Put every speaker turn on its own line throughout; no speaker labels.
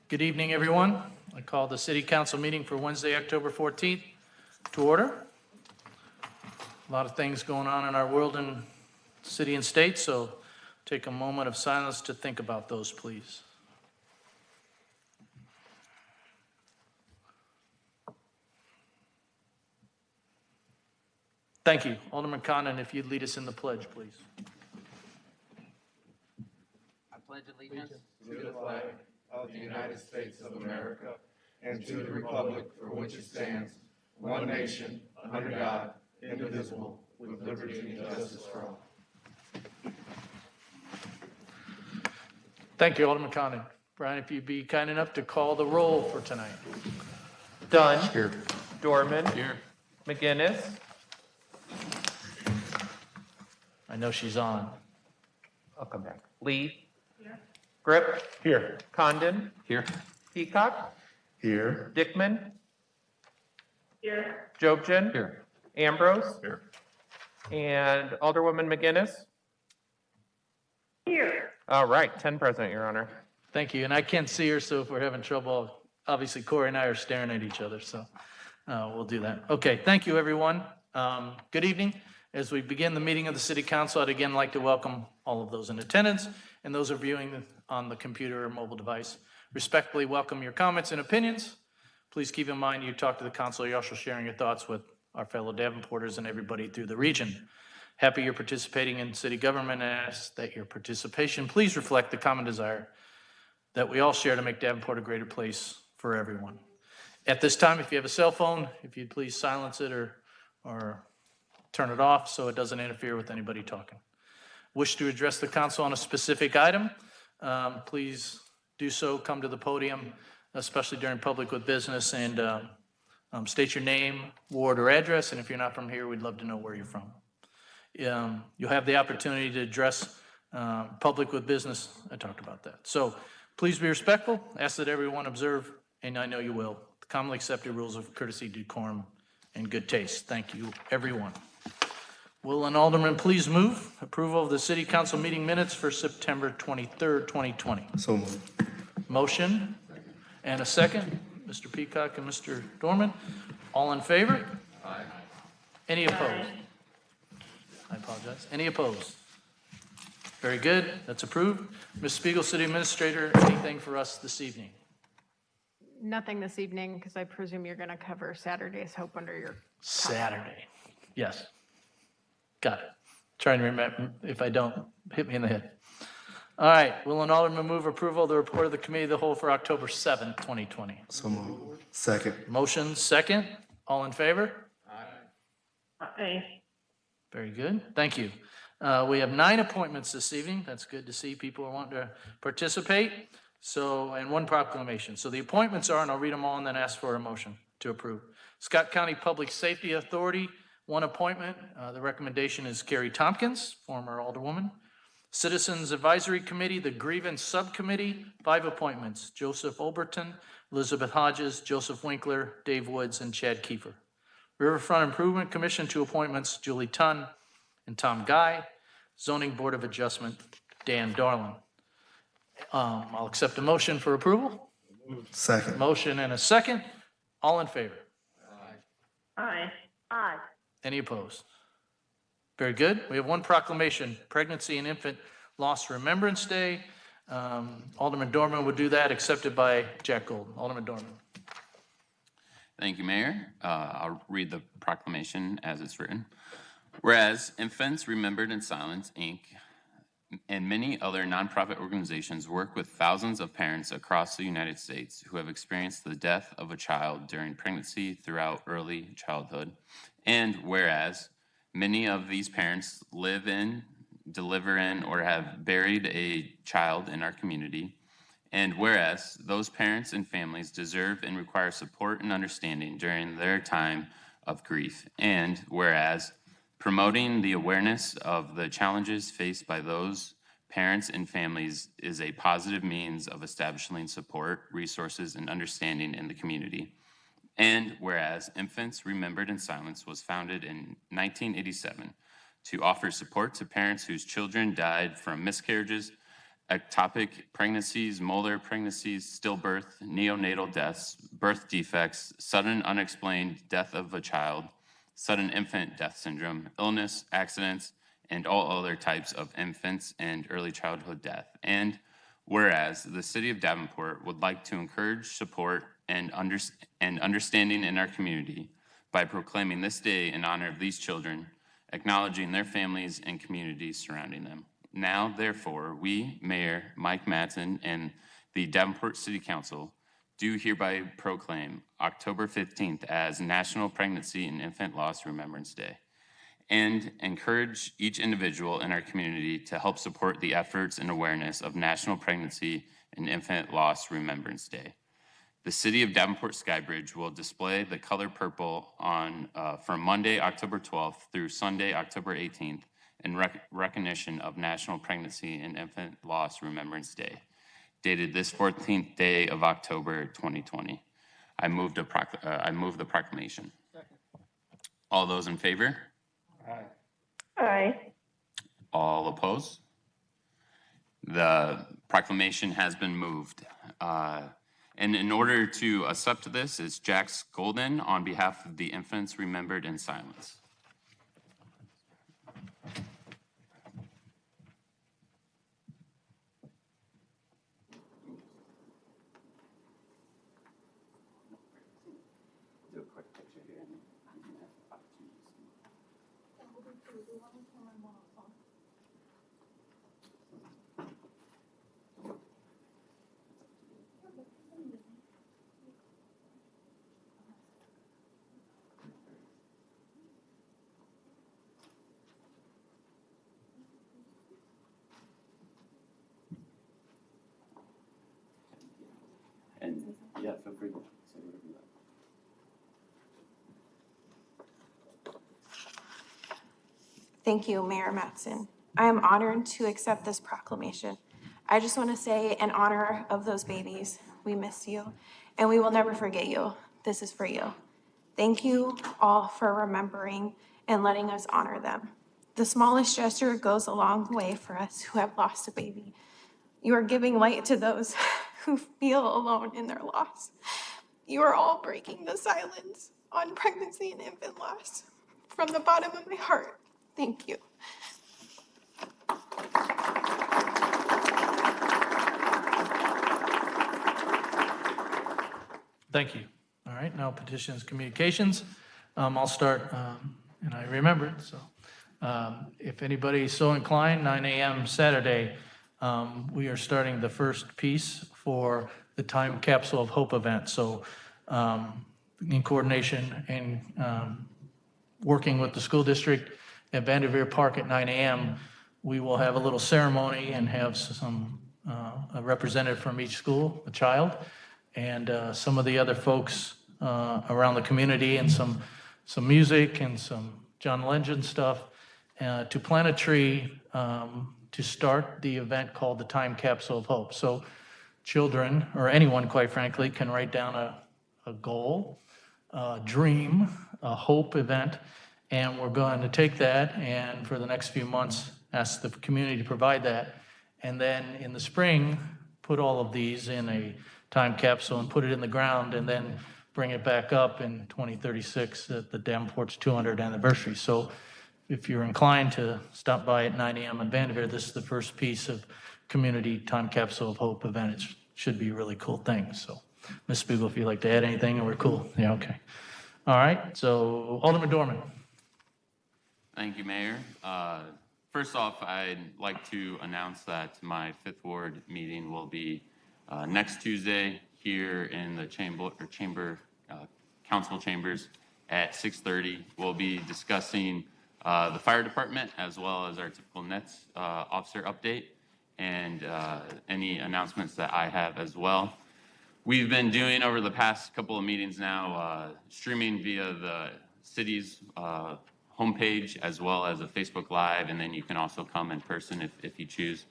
Good evening, everyone. I call the City Council meeting for Wednesday, October 14th to order. A lot of things going on in our world and city and state, so take a moment of silence to think about those, please. Thank you. Alderman Condon, if you'd lead us in the pledge, please.
I pledge allegiance
to the flag of the United States of America and to the republic for which it stands, one nation, under God, indivisible, with liberty and justice for all.
Thank you, Alderman Condon. Brian, if you'd be kind enough to call the roll for tonight.
Dunn.
Here.
Dorman.
Here.
McGinnis.
I know she's on.
I'll come back. Lee. Here. Grip.
Here.
Condon.
Here.
Peacock.
Here.
Dickman.
Here.
Jobson.
Here.
Ambrose.
Here.
And Alderwoman McGinnis.
Here.
All right, 10 present, Your Honor.
Thank you. And I can't see her, so if we're having trouble, obviously Corey and I are staring at each other, so we'll do that. Okay, thank you, everyone. Good evening. As we begin the meeting of the City Council, I'd again like to welcome all of those in attendance and those who are viewing on the computer or mobile device. Respectfully welcome your comments and opinions. Please keep in mind you talk to the council, you're also sharing your thoughts with our fellow Davenporters and everybody through the region. Happy you're participating in city government and ask that your participation please reflect the common desire that we all share to make Davenport a greater place for everyone. At this time, if you have a cell phone, if you'd please silence it or turn it off so it doesn't interfere with anybody talking. Wish to address the council on a specific item, please do so, come to the podium, especially during public with business, and state your name, ward, or address, and if you're not from here, we'd love to know where you're from. You'll have the opportunity to address public with business. I talked about that. So please be respectful, ask that everyone observe, and I know you will, the commonly accepted rules of courtesy, decorum, and good taste. Thank you, everyone. Will an alderman please move approval of the City Council meeting minutes for September 23rd, 2020?
So moved.
Motion and a second. Mr. Peacock and Mr. Dorman. All in favor? Aye. Any opposed? I apologize. Any opposed? Very good. That's approved. Ms. Spiegel, City Administrator, anything for us this evening?
Nothing this evening, because I presume you're going to cover Saturday's Hope under your...
Saturday. Yes. Got it. Trying to remember. If I don't, hit me in the head. All right. Will an alderman move approval of the report of the Committee of the Whole for October 7th, 2020?
So moved. Second.
Motion, second. All in favor?
Aye.
Very good. Thank you. We have 9 appointments this evening. That's good to see people want to participate. So, and 1 proclamation. So the appointments are, and I'll read them all and then ask for a motion to approve. Scott County Public Safety Authority, 1 appointment. The recommendation is Carrie Tompkins, former alderwoman. Citizens Advisory Committee, the Grievance Subcommittee, 5 appointments. Joseph Olberton, Elizabeth Hodges, Joseph Winkler, Dave Woods, and Chad Kiefer. Riverfront Improvement Commission, 2 appointments. Julie Tunn and Tom Guy. Zoning Board of Adjustment, Dan Darlin. I'll accept a motion for approval.
Second.
Motion and a second. All in favor?
Aye. Aye.
Any opposed? Very good. We have 1 proclamation, Pregnancy and Infant Loss Remembrance Day. Alderman Dorman would do that, accepted by Jack Golden. Alderman Dorman.
Thank you, Mayor. I'll read the proclamation as it's written. Whereas Infants Remembered in Silence, Inc., and many other nonprofit organizations work with thousands of parents across the United States who have experienced the death of a child during pregnancy throughout early childhood. And whereas many of these parents live in, deliver in, or have buried a child in our community. And whereas those parents and families deserve and require support and understanding during their time of grief. And whereas promoting the awareness of the challenges faced by those parents and families is a positive means of establishing support, resources, and understanding in the community. And whereas Infants Remembered in Silence was founded in 1987 to offer support to parents whose children died from miscarriages, ectopic pregnancies, molar pregnancies, stillbirth, neonatal deaths, birth defects, sudden unexplained death of a child, sudden infant death syndrome, illness, accidents, and all other types of infants and early childhood death. And whereas the City of Davenport would like to encourage support and understanding in our community by proclaiming this day in honor of these children, acknowledging their families and communities surrounding them. Now, therefore, we, Mayor Mike Matson, and the Davenport City Council do hereby proclaim October 15th as National Pregnancy and Infant Loss Remembrance Day, and encourage each individual in our community to help support the efforts and awareness of National Pregnancy and Infant Loss Remembrance Day. The City of Davenport Skybridge will display the color purple on from Monday, October 12th through Sunday, October 18th, in recognition of National Pregnancy and Infant Loss Remembrance Day, dated this 14th day of October 2020. I move the proclamation. All those in favor?
Aye.
All opposed? The proclamation has been moved. And in order to accept this is Jax Golden on behalf of the Infants Remembered in Silence. And yeah, feel free to say whatever you like.
Thank you, Mayor Matson. I am honored to accept this proclamation. I just want to say, in honor of those babies, we miss you, and we will never forget you. This is for you. Thank you all for remembering and letting us honor them. The smallest gesture goes a long way for us who have lost a baby. You are giving light to those who feel alone in their loss. You are all breaking the silence on pregnancy and infant loss. From the bottom of my heart, thank you.
Thank you. All right, now petitions, communications. I'll start, and I remembered, so. If anybody's so inclined, 9 a.m. Saturday, we are starting the first piece for the Time Capsule of Hope event. So in coordination and working with the school district at Vanderveer Park at 9 a.m., we will have a little ceremony and have some a representative from each school, a child, and some of the other folks around the community, and some music and some John Legend stuff to plant a tree to start the event called the Time Capsule of Hope. So children, or anyone quite frankly, can write down a goal, a dream, a hope event, and we're going to take that and for the next few months ask the community to provide that, and then in the spring put all of these in a time capsule and put it in the ground, and then bring it back up in 2036 at the Davenport's 200th anniversary. So if you're inclined to stop by at 9 a.m. in Vanderveer, this is the first piece of community Time Capsule of Hope event. It should be a really cool thing. So Ms. Spiegel, if you'd like to add anything, we're cool. Yeah, okay. All right, so Alderman Dorman.
Thank you, Mayor. First off, I'd like to announce that my Fifth Ward meeting will be next Tuesday here in the chamber council chambers at 6:30. We'll be discussing the fire department as well as our typical NETS officer update and any announcements that I have as well. We've been doing over the past couple of meetings now streaming via the city's homepage as well as a Facebook Live, and then you can also come in person if you choose.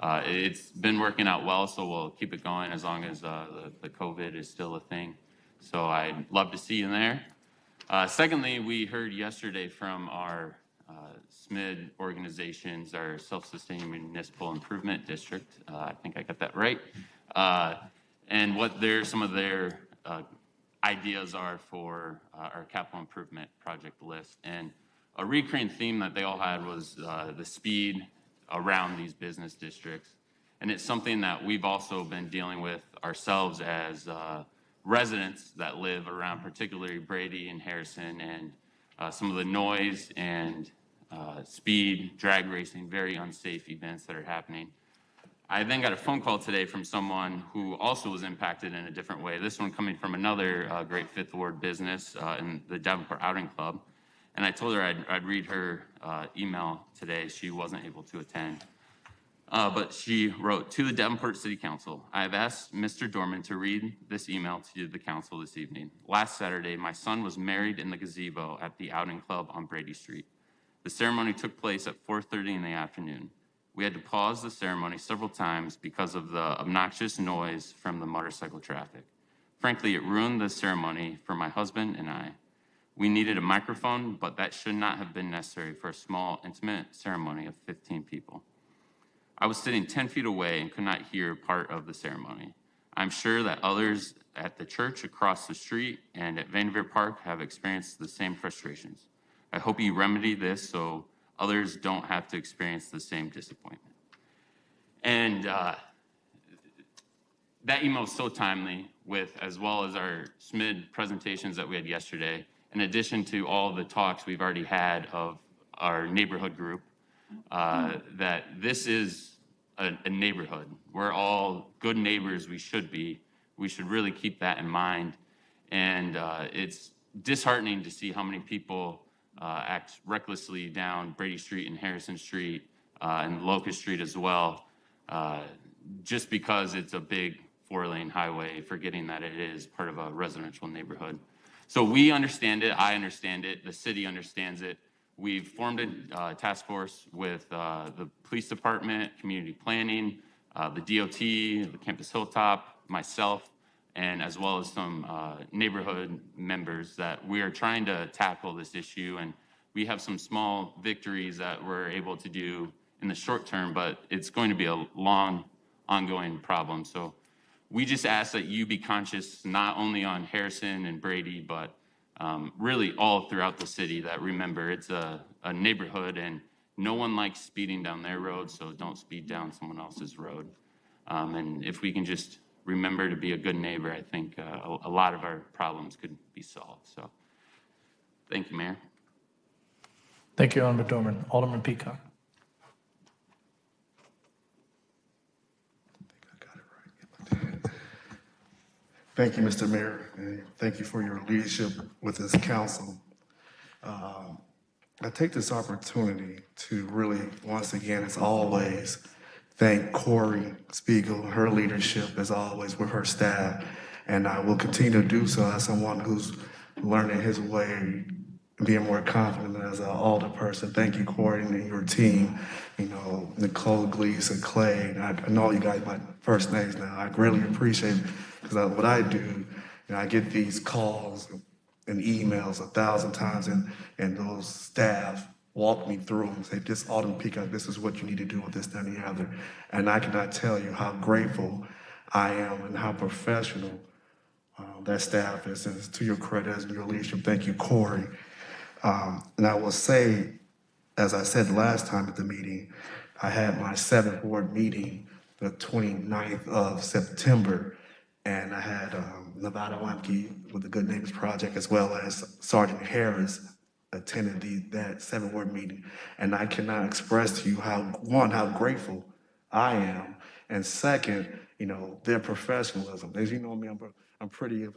It's been working out well, so we'll keep it going as long as the COVID is still a thing. So I'd love to see you there. Secondly, we heard yesterday from our SMID organizations, our Self-Sustaining Municipal Improvement District. I think I got that right. And what some of their ideas are for our capital improvement project list. And a recurring theme that they all had was the speed around these business districts. And it's something that we've also been dealing with ourselves as residents that live around particularly Brady and Harrison, and some of the noise and speed, drag racing, very unsafe events that are happening. I then got a phone call today from someone who also was impacted in a different way. This one coming from another great Fifth Ward business in the Davenport Outing Club. And I told her I'd read her email today. She wasn't able to attend. But she wrote, "To the Davenport City Council, I have asked Mr. Dorman to read this email to the council this evening. Last Saturday, my son was married in the gazebo at the Outing Club on Brady Street. The ceremony took place at 4:30 in the afternoon. We had to pause the ceremony several times because of the obnoxious noise from the motorcycle traffic. Frankly, it ruined the ceremony for my husband and I. We needed a microphone, but that should not have been necessary for a small, intimate ceremony of 15 people. I was sitting 10 feet away and could not hear part of the ceremony. I'm sure that others at the church across the street and at Vanderveer Park have experienced the same frustrations. I hope you remedy this so others don't have to experience the same disappointment." And that email is so timely, with as well as our SMID presentations that we had yesterday, in addition to all the talks we've already had of our neighborhood group, that this is a neighborhood. We're all good neighbors, we should be. We should really keep that in mind. And it's disheartening to see how many people act recklessly down Brady Street and Harrison Street and Locust Street as well, just because it's a big 4-lane highway, forgetting that it is part of a residential neighborhood. So we understand it, I understand it, the city understands it. We've formed a task force with the police department, community planning, the DOT, the Campus Hilltop, myself, and as well as some neighborhood members that we are trying to tackle this issue. And we have some small victories that we're able to do in the short term, but it's going to be a long, ongoing problem. So we just ask that you be conscious not only on Harrison and Brady, but really all throughout the city, that remember it's a neighborhood and no one likes speeding down their road, so don't speed down someone else's road. And if we can just remember to be a good neighbor, I think a lot of our problems could be solved. So thank you, Mayor.
Thank you, Alderman Dorman. Alderman Peacock.
Thank you, Mr. Mayor, and thank you for your leadership with this council. I take this opportunity to really, once again, as always, thank Corey Spiegel, her leadership as always with her staff, and I will continue to do so as someone who's learning his way and being more confident as an older person. Thank you, Corey, and your team, Nicole, Gleason, Clay. I know you guys by first names now. I really appreciate it. Because what I do, I get these calls and emails 1,000 times, and those staff walk me through and say, "This Alderman Peacock, this is what you need to do with this, that, and the other." And I cannot tell you how grateful I am and how professional that staff is. And it's to your credit as your leadership. Thank you, Corey. And I will say, as I said last time at the meeting, I had my 7th Ward meeting the 29th of September. And I had Nevada Wamke with the Good Neighbors Project, as well as Sergeant Harris attended that 7th Ward meeting. And I cannot express to you how grateful I am, and second, their professionalism. As you know me, I'm pretty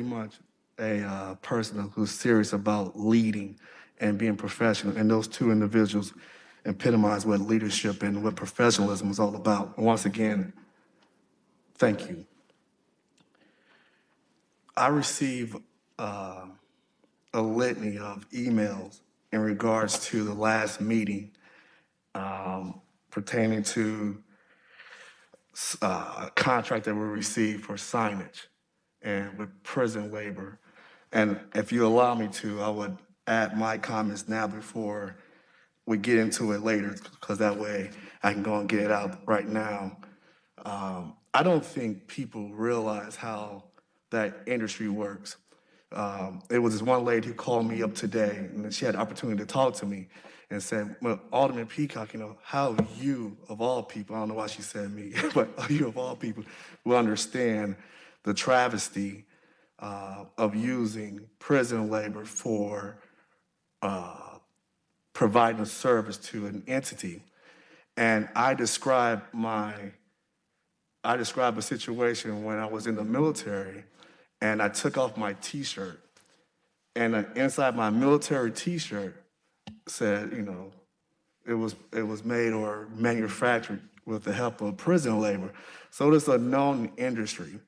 much a person who's serious about leading and being professional. And those two individuals epitomize what leadership and what professionalism is all about. And once again, thank you. I receive a litany of emails in regards to the last meeting pertaining to a contract that we received for signage and with prison labor. And if you allow me to, I would add my comments now before we get into it later, because that way I can go and get it out right now. I don't think people realize how that industry works. It was this one lady who called me up today, and then she had the opportunity to talk to me and said, well, Alderman Peacock, how you, of all people, I don't know why she said me, but you, of all people, will understand the travesty of using prison labor for providing a service to an entity. And I described a situation when I was in the military, and I took off my T-shirt, and inside my military T-shirt said, it was made or manufactured with the help of prison labor. So it's a known industry.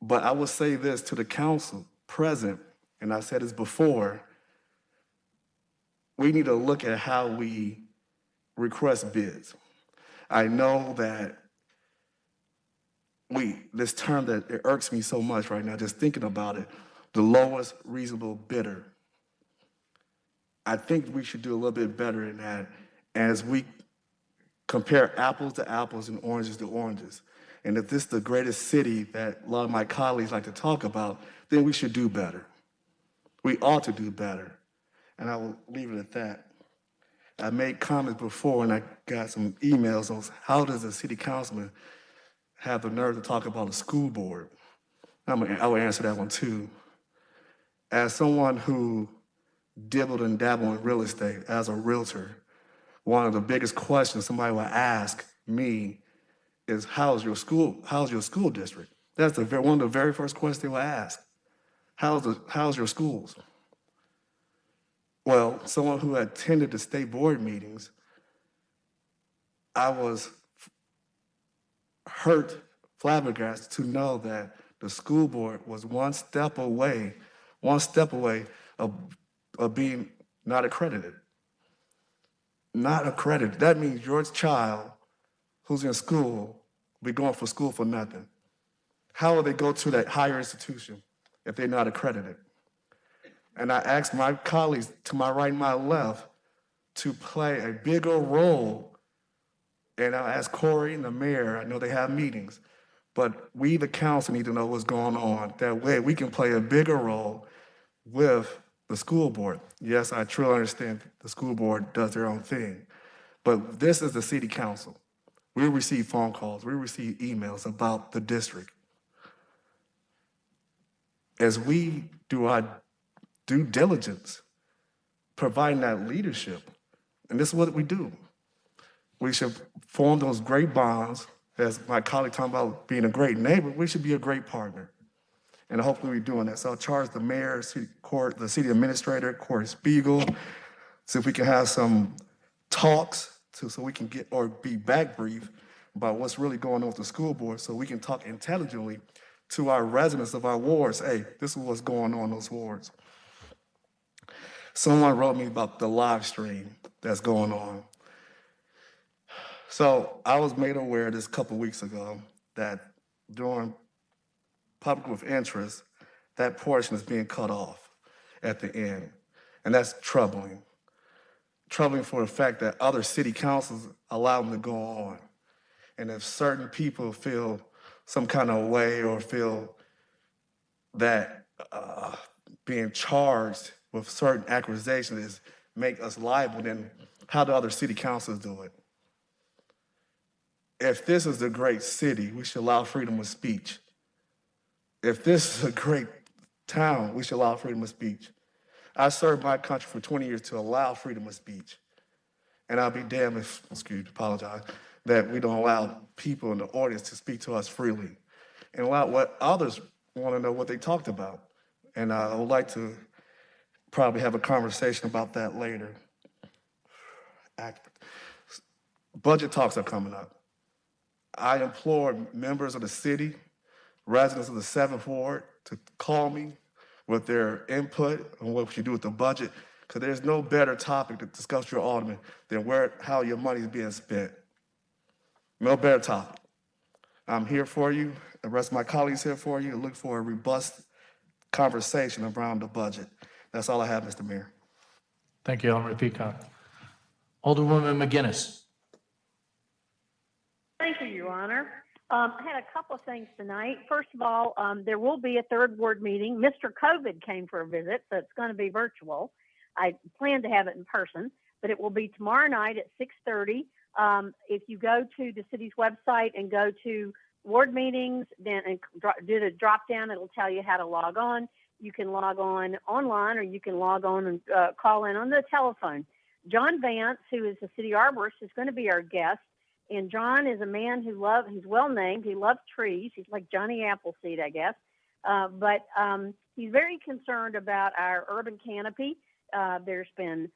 But I will say this to the council present, and I said this before, we need to look at how we request bids. I know that this term that it irks me so much right now, just thinking about it, the lowest reasonable bidder. I think we should do a little bit better in that as we compare apples to apples and oranges to oranges. And if this is the greatest city that a lot of my colleagues like to talk about, then we should do better. We ought to do better. And I will leave it at that. I made comments before, and I got some emails on how does a city councilman have the nerve to talk about a school board? I will answer that one too. As someone who dibbled and dabbled in real estate as a realtor, one of the biggest questions somebody will ask me is, how's your school district? That's one of the very first questions they will ask. How's your schools? Well, someone who attended the state board meetings, I was hurt, flabbergasted to know that the school board was one step away of being not accredited. Not accredited. That means your child who's in school will be going for school for nothing. How will they go to that higher institution if they're not accredited? And I asked my colleagues to my right and my left to play a bigger role. And I asked Corey and the mayor, I know they have meetings, but we, the council, need to know what's going on. That way we can play a bigger role with the school board. Yes, I truly understand the school board does their own thing, but this is the city council. We receive phone calls, we receive emails about the district. As we do our due diligence, providing that leadership, and this is what we do. We should form those great bonds, as my colleague talking about being a great neighbor, we should be a great partner. And hopefully we're doing that. So I'll charge the mayor, the city administrator, Corey Spiegel, see if we can have some talks so we can get or be back brief about what's really going on with the school board, so we can talk intelligently to our residents of our wards. Hey, this is what's going on in those wards. Someone wrote me about the live stream that's going on. So I was made aware this a couple weeks ago that during public with interest, that portion is being cut off at the end. And that's troubling. Troubling for the fact that other city councils allow them to go on. And if certain people feel some kind of way or feel that being charged with certain accusations make us liable, then how do other city councils do it? If this is a great city, we should allow freedom of speech. If this is a great town, we should allow freedom of speech. I served my country for 20 years to allow freedom of speech. And I'll be damned if, apologize, that we don't allow people in the audience to speak to us freely and allow what others want to know what they talked about. And I would like to probably have a conversation about that later. Budget talks are coming up. I implore members of the city, residents of the 7th Ward, to call me with their input on what we should do with the budget, because there's no better topic to discuss your alderman than how your money is being spent. No better topic. I'm here for you, the rest of my colleagues here for you, and look for a robust conversation around the budget. That's all I have, Mr. Mayor.
Thank you, Alderman Peacock. Alderwoman McGinnis.
Thank you, Your Honor. I had a couple of things tonight. First of all, there will be a third ward meeting. Mr. COVID came for a visit, so it's going to be virtual. I plan to have it in person, but it will be tomorrow night at 6:30. If you go to the city's website and go to ward meetings, then and do the drop down, it'll tell you how to log on. You can log on online, or you can log on and call in on the telephone. John Vance, who is the city arborist, is going to be our guest. And John is a man he's well named. He loves trees. He's like Johnny Appleseed, I guess. But he's very concerned about our urban canopy. There's been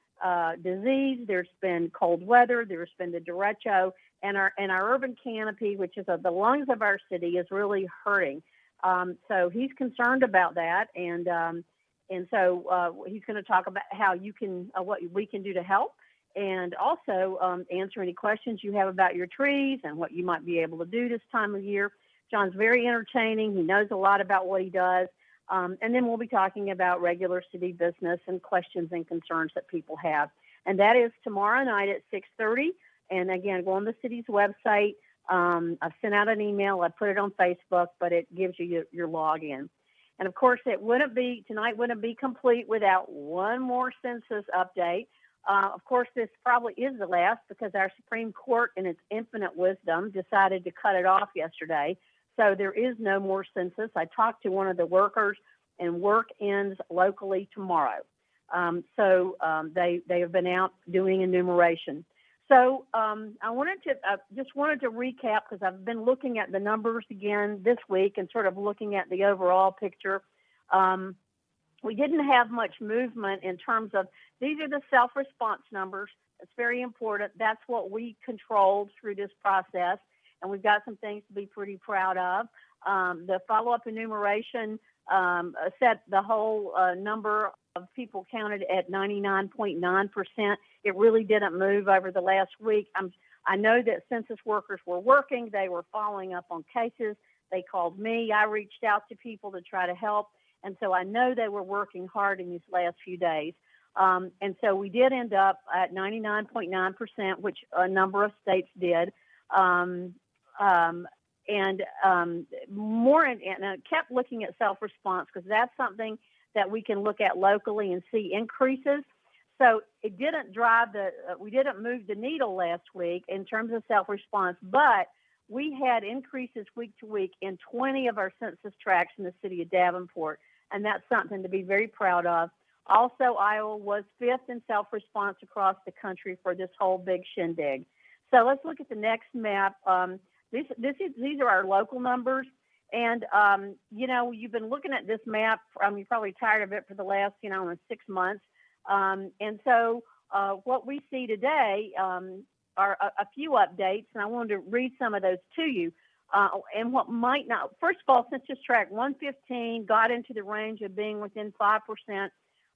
disease, there's been cold weather, there's been the derecho, and our urban canopy, which is the lungs of our city, is really hurting. So he's concerned about that, and so he's going to talk about how you can what we can do to help, and also answer any questions you have about your trees and what you might be able to do this time of year. John's very entertaining. He knows a lot about what he does. And then we'll be talking about regular city business and questions and concerns that people have. And that is tomorrow night at 6:30. And again, go on the city's website. I've sent out an email. I put it on Facebook, but it gives you your login. And of course, tonight wouldn't be complete without one more census update. Of course, this probably is the last because our Supreme Court, in its infinite wisdom, decided to cut it off yesterday. So there is no more census. I talked to one of the workers, and work ends locally tomorrow. They have been out doing enumeration. So I wanted to recap, because I've been looking at the numbers again this week and sort of looking at the overall picture. We didn't have much movement in terms of, these are the self-response numbers. It's very important. That's what we controlled through this process, and we've got some things to be pretty proud of. The follow-up enumeration set the whole number of people counted at 99.9%. It really didn't move over the last week. I know that census workers were working. They were following up on cases. They called me. I reached out to people to try to help. And so I know they were working hard in these last few days. And so we did end up at 99.9%, which a number of states did. And I kept looking at self-response, because that's something that we can look at locally and see increases. So it didn't we didn't move the needle last week in terms of self-response, but we had increases week to week in 20 of our census tracts in the city of Davenport, and that's something to be very proud of. Also, Iowa was 5th in self-response across the country for this whole big shindig. So let's look at the next map. These are our local numbers. And, you've been looking at this map. You're probably tired of it for the last, 6 months. And so what we see today are a few updates, and I wanted to read some of those to you. And what might not, first of all, Census Tract 115 got into the range of being within 5%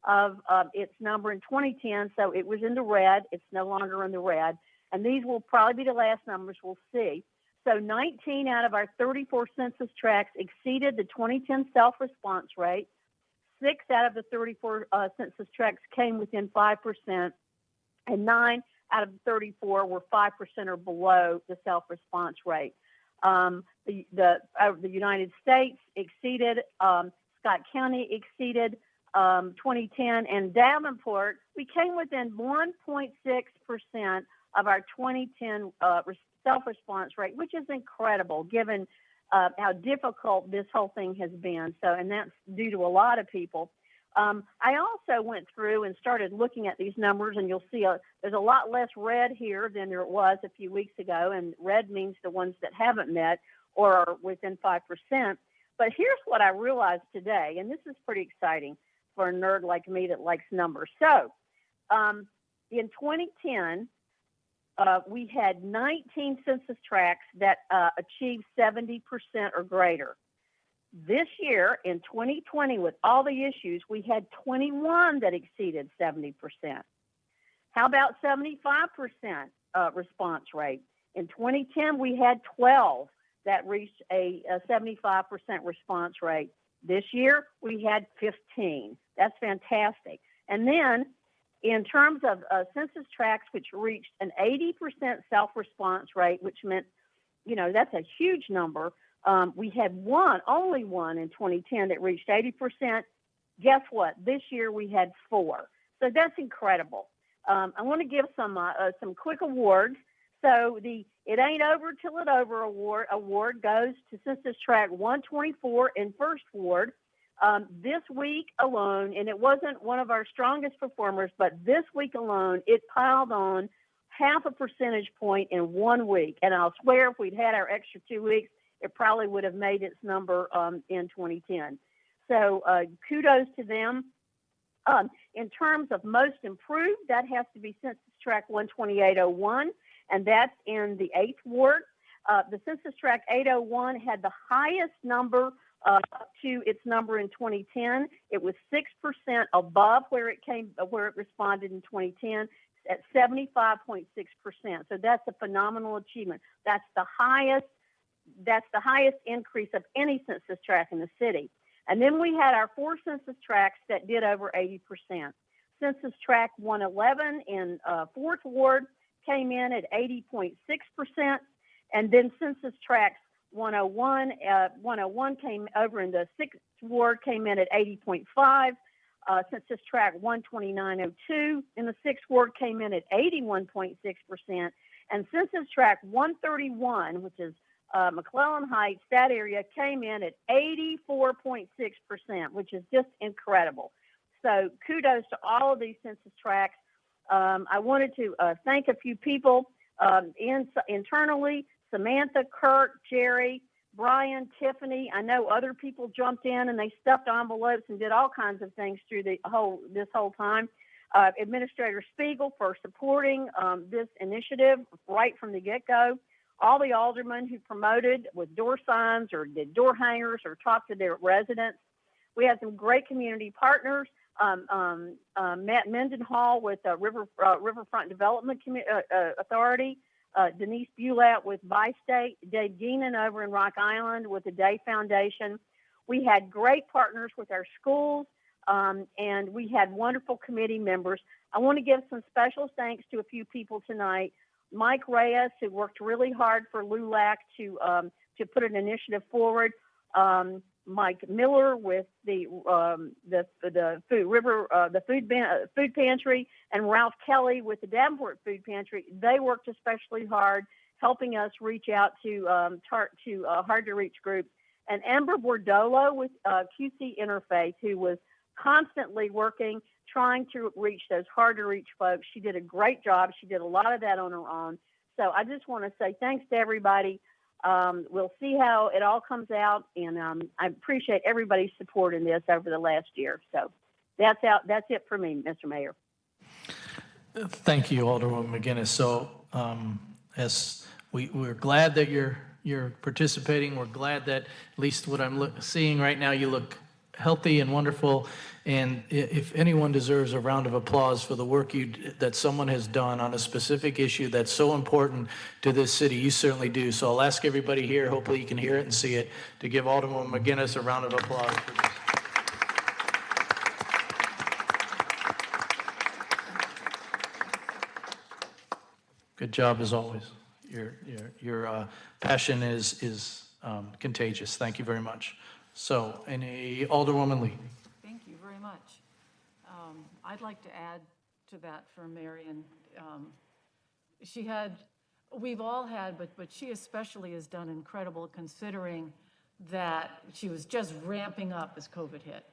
of its number in 2010, so it was in the red. It's no longer in the red. And these will probably be the last numbers we'll see. So 19 out of our 34 census tracts exceeded the 2010 self-response rate. 6 out of the 34 census tracts came within 5%, and 9 out of the 34 were 5% or below the self-response rate. The United States exceeded, Scott County exceeded 2010, and Davenport, we came within 1.6% of our 2010 self-response rate, which is incredible given how difficult this whole thing has been. So, and that's due to a lot of people. I also went through and started looking at these numbers, and you'll see there's a lot less red here than there was a few weeks ago, and red means the ones that haven't met or are within 5%. But here's what I realized today, and this is pretty exciting for a nerd like me that likes numbers. So in 2010, we had 19 census tracts that achieved 70% or greater. This year, in 2020, with all the issues, we had 21 that exceeded 70%. How about 75% response rate? In 2010, we had 12 that reached a 75% response rate. This year, we had 15. That's fantastic. And then in terms of census tracts, which reached an 80% self-response rate, which meant, that's a huge number. We had only one in 2010 that reached 80%. Guess what? This year we had 4. So that's incredible. I want to give some quick awards. So the It Ain't Over Till It Over award goes to Census Tract 124 in First Ward. This week alone, and it wasn't one of our strongest performers, but this week alone, it piled on half a percentage point in 1 week. And I'll swear if we'd had our extra 2 weeks, it probably would have made its number in 2010. So kudos to them. In terms of most improved, that has to be Census Tract 12801, and that's in the 8th Ward. The Census Tract 801 had the highest number to its number in 2010. It was 6% above where it responded in 2010 at 75.6%. So that's a phenomenal achievement. That's the highest increase of any census tract in the city. And then we had our 4 census tracts that did over 80%. Census Tract 111 in 4th Ward came in at 80.6%, and then Census Tract 101 came over in the 6th Ward, came in at 80.5. Census Tract 12902 in the 6th Ward came in at 81.6%, and Census Tract 131, which is McClellan Heights, that area came in at 84.6%, which is just incredible. So kudos to all of these census tracts. I wanted to thank a few people internally: Samantha, Kurt, Jerry, Brian, Tiffany. I know other people jumped in and they stuffed envelopes and did all kinds of things through this whole time. Administrator Spiegel for supporting this initiative right from the get-go. All the aldermen who promoted with door signs or did door hangers or talked to their residents. We had some great community partners. Matt Mendenhall with Riverfront Development Authority, Denise Bulat with Bi-State, Dave Geenan over in Rock Island with the Day Foundation. We had great partners with our schools, and we had wonderful committee members. I want to give some special thanks to a few people tonight. Mike Reyes, who worked really hard for LULAC to put an initiative forward. Mike Miller with the food pantry, and Ralph Kelly with the Davenport Food Pantry. They worked especially hard, helping us reach out to hard to reach groups. And Amber Bordolo with QC Interfaith, who was constantly working, trying to reach those hard to reach folks. She did a great job. She did a lot of that on her own. So I just want to say thanks to everybody. We'll see how it all comes out, and I appreciate everybody's support in this over the last year. So that's it for me, Mr. Mayor.
Thank you, Alderwoman McGinnis. So as we're glad that you're participating. We're glad that at least what I'm seeing right now, you look healthy and wonderful. And if anyone deserves a round of applause for the work that someone has done on a specific issue that's so important to this city, you certainly do. So I'll ask everybody here, hopefully you can hear it and see it, to give Alderwoman McGinnis a round of applause for this. Good job as always. Your passion is contagious. Thank you very much. So, Alderwoman Lee.
Thank you very much. I'd like to add to that for Marion. We've all had, but she especially has done incredible, considering that she was just ramping up as COVID hit.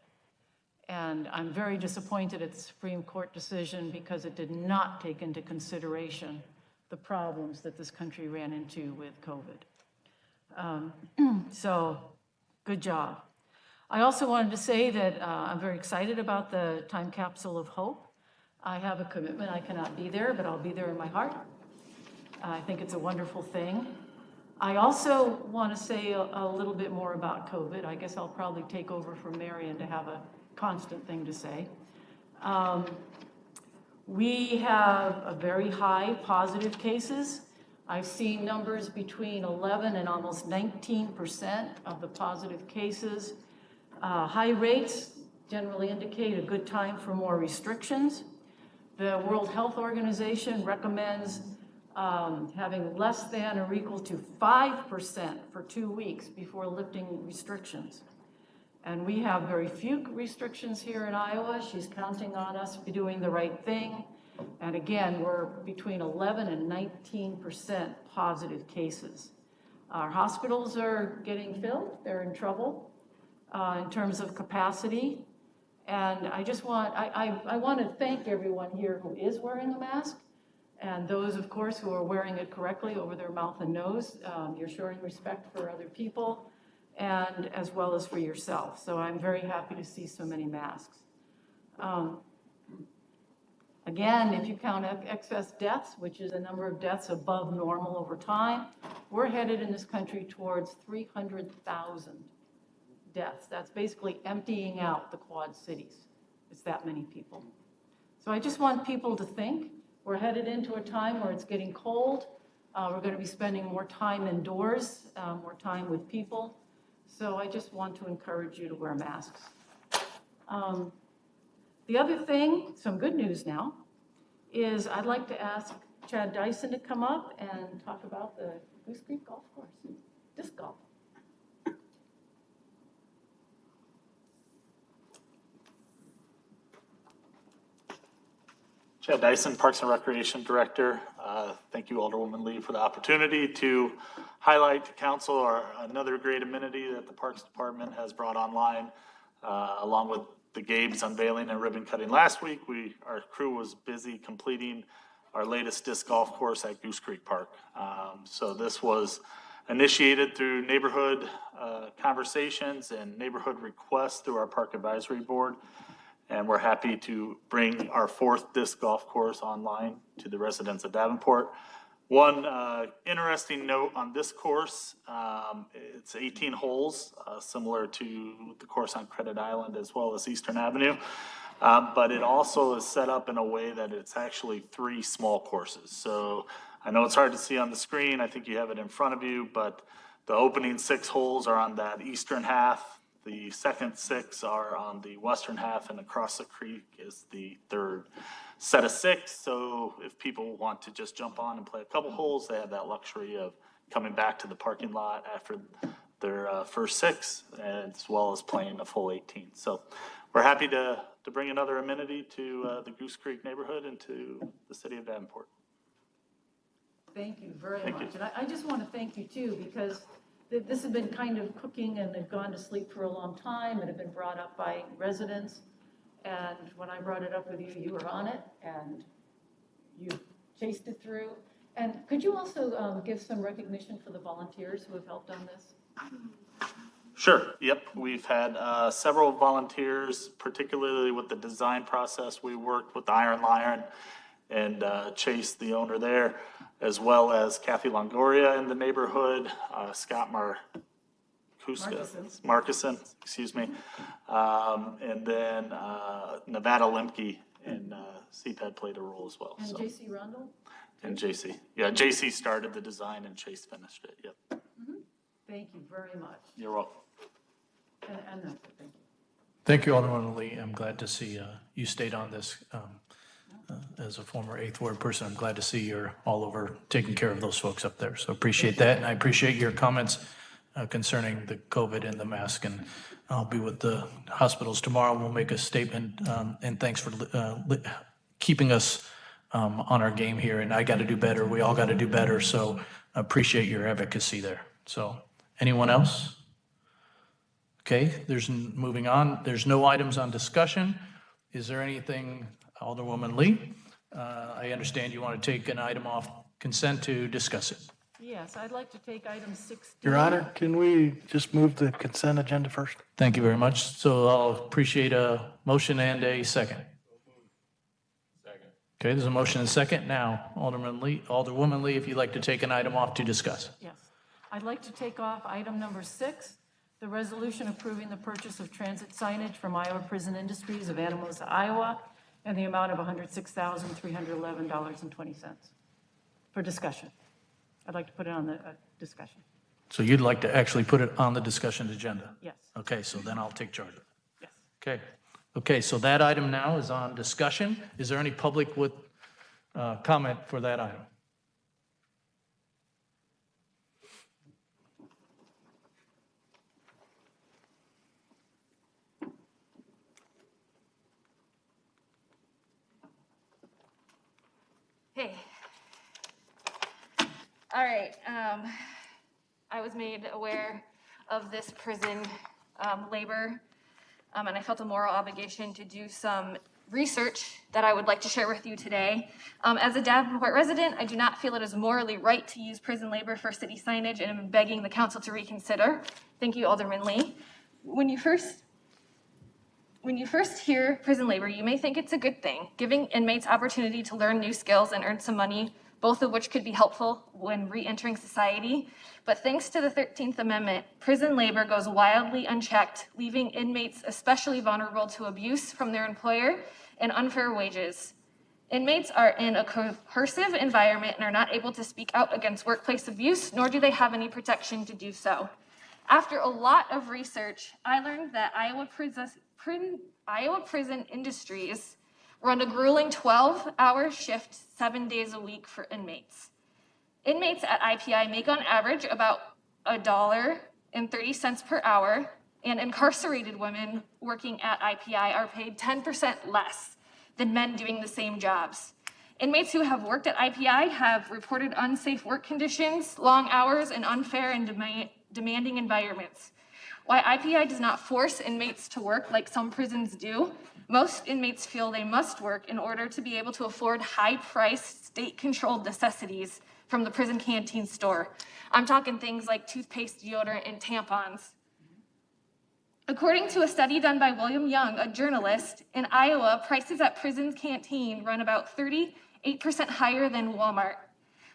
And I'm very disappointed at the Supreme Court decision because it did not take into consideration the problems that this country ran into with COVID. So, good job. I also wanted to say that I'm very excited about the Time Capsule of Hope. I have a commitment. I cannot be there, but I'll be there in my heart. I think it's a wonderful thing. I also want to say a little bit more about COVID. I guess I'll probably take over from Marion to have a constant thing to say. We have a very high positive cases. I've seen numbers between 11 and almost 19% of the positive cases. High rates, generally indicate a good time for more restrictions. The World Health Organization recommends having less than or equal to 5% for 2 weeks before lifting restrictions. And we have very few restrictions here in Iowa. She's counting on us to be doing the right thing. And again, we're between 11 and 19% positive cases. Our hospitals are getting filled. They're in trouble in terms of capacity. And I just want, I want to thank everyone here who is wearing a mask, and those, of course, who are wearing it correctly over their mouth and nose. You're showing respect for other people, and as well as for yourself. So I'm very happy to see so many masks. Again, if you count excess deaths, which is a number of deaths above normal over time, we're headed in this country towards 300,000 deaths. That's basically emptying out the Quad Cities. It's that many people. So I just want people to think we're headed into a time where it's getting cold. We're going to be spending more time indoors, more time with people. So I just want to encourage you to wear masks. The other thing, some good news now, is I'd like to ask Chad Dyson to come up and talk about the Goose Creek Golf Course, disc golf.
Chad Dyson, Parks and Recreation Director. Thank you, Alderwoman Lee, for the opportunity to highlight to council another great amenity that the Parks Department has brought online, along with the Gabe's unveiling and ribbon cutting last week. Our crew was busy completing our latest disc golf course at Goose Creek Park. So this was initiated through neighborhood conversations and neighborhood requests through our Park Advisory Board. And we're happy to bring our 4th disc golf course online to the residents of Davenport. One interesting note on this course, it's 18 holes, similar to the course on Credit Island as well as Eastern Avenue. But it also is set up in a way that it's actually 3 small courses. So I know it's hard to see on the screen. I think you have it in front of you, but the opening 6 holes are on that eastern half. The second 6 are on the western half, and across the creek is the 3rd set of 6. So if people want to just jump on and play a couple holes, they have that luxury of coming back to the parking lot after their first 6, as well as playing a full 18. So we're happy to bring another amenity to the Goose Creek neighborhood and to the city of Davenport.
Thank you very much. And I just want to thank you too, because this has been kind of cooking and they've gone to sleep for a long time and have been brought up by residents. And when I brought it up with you, you were on it and you chased it through. And could you also give some recognition for the volunteers who have helped on this?
Sure. Yep. We've had several volunteers, particularly with the design process. We worked with Iron Lion and Chase, the owner there, as well as Kathy Longoria in the neighborhood, Scott Markuson, excuse me, and then Nevada Lemke and CPAD played a role as well.
And so. JC Rundle?
And JC. Yeah, JC started the design and Chase finished it. Yep.
Mm-hmm. Thank you very much.
You're welcome.
And that's it. Thank you.
Thank you, Alderman Lee. I'm glad to see you stayed on this. As a former 8th Ward person, I'm glad to see you're all over taking care of those folks up there. So appreciate that. And I appreciate your comments concerning the COVID and the mask. And I'll be with the hospitals tomorrow. We'll make a statement. And thanks for keeping us on our game here. And I got to do better. We all got to do better. So I appreciate your advocacy there. So anyone else? Okay, moving on. There's no items on discussion. Is there anything, Alderwoman Lee? I understand you want to take an item off consent to discuss it.
Yes, I'd like to take item 16.
Your Honor, can we just move the consent agenda first?
Thank you very much. So I'll appreciate a motion and a second. Okay, there's a motion and a second. Now, Alderwoman Lee, if you'd like to take an item off to discuss.
Yes, I'd like to take off item number 6, the resolution approving the purchase of transit signage from Iowa Prison Industries of Anamosa, Iowa, and the amount of $106,311.20 for discussion. I'd like to put it on the discussion.
So you'd like to actually put it on the discussion agenda?
Yes.
Okay, so then I'll take charge of it.
Yes.
Okay, Okay, so that item now is on discussion. Is there any public with comment for that item?
Hey. All right. I was made aware of this prison labor, and I felt a moral obligation to do some research that I would like to share with you today. As a Davenport resident, I do not feel it is morally right to use prison labor for city signage, and I'm begging the council to reconsider. Thank you, Alderman Lee. When you first hear prison labor, you may think it's a good thing, giving inmates opportunity to learn new skills and earn some money, both of which could be helpful when re-entering society. But thanks to the 13th Amendment, prison labor goes wildly unchecked, leaving inmates especially vulnerable to abuse from their employer and unfair wages. Inmates are in a coercive environment and are not able to speak out against workplace abuse, nor do they have any protection to do so. After a lot of research, I learned that Iowa Prison Industries run a grueling 12-hour shift 7 days a week for inmates. Inmates at IPI make on average about $1.30 per hour, and incarcerated women working at IPI are paid 10% less than men doing the same jobs. Inmates who have worked at IPI have reported unsafe work conditions, long hours, and unfair and demanding environments. While IPI does not force inmates to work like some prisons do, most inmates feel they must work in order to be able to afford high-priced, state-controlled necessities from the prison canteen store. I'm talking things like toothpaste, deodorant, and tampons. According to a study done by William Young, a journalist, in Iowa, prices at prison's canteen run about 38% higher than Walmart.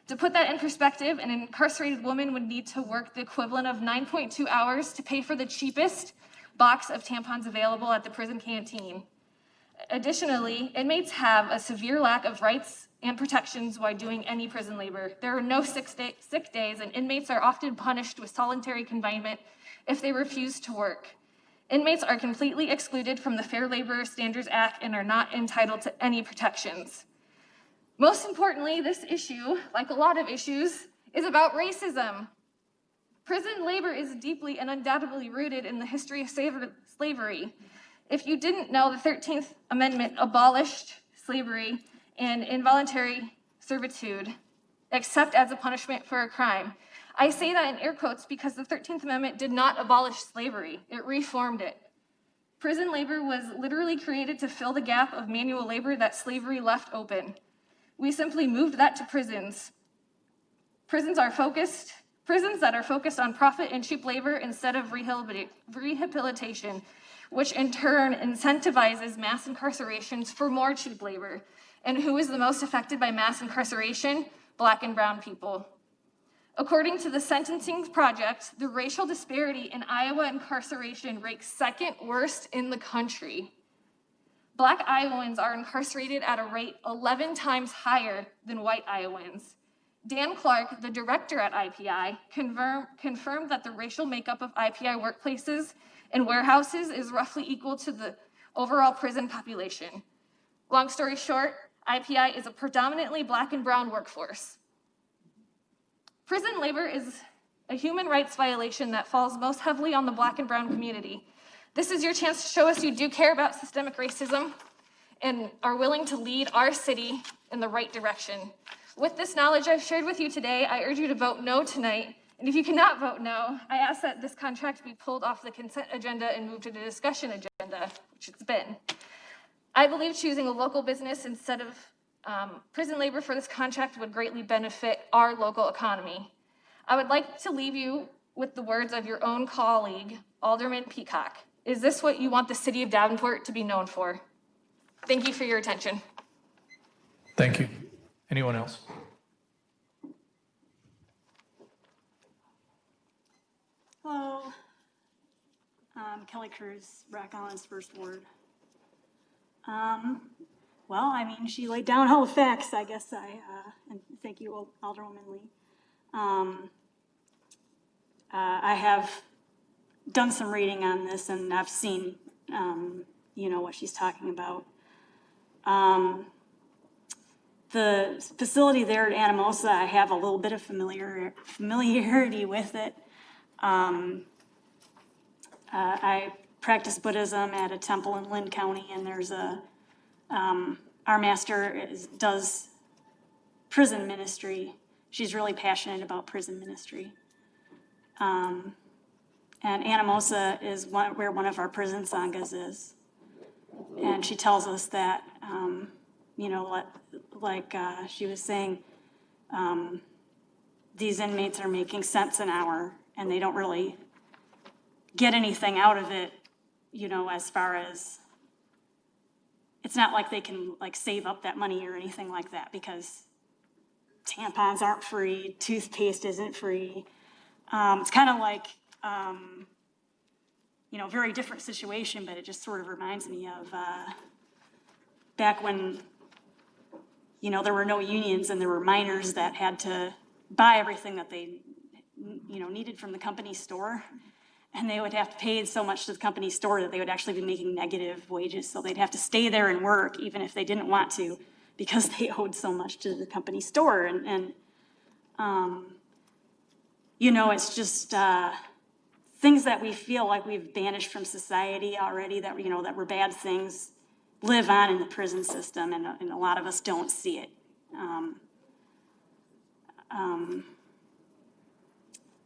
To put that in perspective, an incarcerated woman would need to work the equivalent of 9.2 hours to pay for the cheapest box of tampons available at the prison canteen. Additionally, inmates have a severe lack of rights and protections while doing any prison labor. There are no sick days, and inmates are often punished with solitary confinement if they refuse to work. Inmates are completely excluded from the Fair Labor Standards Act and are not entitled to any protections. Most importantly, this issue, like a lot of issues, is about racism. Prison labor is deeply and undoubtedly rooted in the history of slavery. If you didn't know, the 13th Amendment abolished slavery and involuntary servitude, except as a punishment for a crime. I say that in air quotes because the 13th Amendment did not abolish slavery, it reformed it. Prison labor was literally created to fill the gap of manual labor that slavery left open. We simply moved that to prisons. Prisons that are focused on profit and cheap labor instead of rehabilitation, which in turn incentivizes mass incarcerations for more cheap labor. And who is the most affected by mass incarceration? Black and brown people. According to the Sentencing Project, the racial disparity in Iowa incarceration ranks second worst in the country. Black Iowans are incarcerated at a rate 11 times higher than white Iowans. Dan Clark, the director at IPI, confirmed that the racial makeup of IPI workplaces and warehouses is roughly equal to the overall prison population. Long story short, IPI is a predominantly Black and brown workforce. Prison labor is a human rights violation that falls most heavily on the Black and brown community. This is your chance to show us you do care about systemic racism and are willing to lead our city in the right direction. With this knowledge I've shared with you today, I urge you to vote no tonight. And if you cannot vote no, I ask that this contract be pulled off the consent agenda and moved to the discussion agenda, which it's been. I believe choosing a local business instead of prison labor for this contract would greatly benefit our local economy. I would like to leave you with the words of your own colleague, Alderman Peacock. Is this what you want the city of Davenport to be known for? Thank you for your attention.
Thank you. Anyone else?
Hello. Kelly Cruz, Rock Island's first ward. Well, I mean, she laid down all the facts, I guess. And thank you, Alderwoman Lee. I have done some reading on this, and I've seen you know, what she's talking about. The facility there at Anamosa, I have a little bit of familiarity with it. I practice Buddhism at a temple in Lynn County, and there's our master does prison ministry. She's really passionate about prison ministry. And Anamosa is where one of our prison sanghas is. And she tells us that, you know, like she was saying, these inmates are making cents an hour and they don't really get anything out of it, you know, as far as, it's not like they can like save up that money or anything like that, because tampons aren't free, toothpaste isn't free. It's kind of like, you know, very different situation, but it just sort of reminds me of back when, you know, there were no unions and there were miners that had to buy everything that they, you know, needed from the company store. And they would have to pay so much to the company store that they would actually be making negative wages. So they'd have to stay there and work even if they didn't want to, because they owed so much to the company store. And you know, it's just things that we feel like we've banished from society already, that, you know, that were bad things, live on in the prison system, and a lot of us don't see it.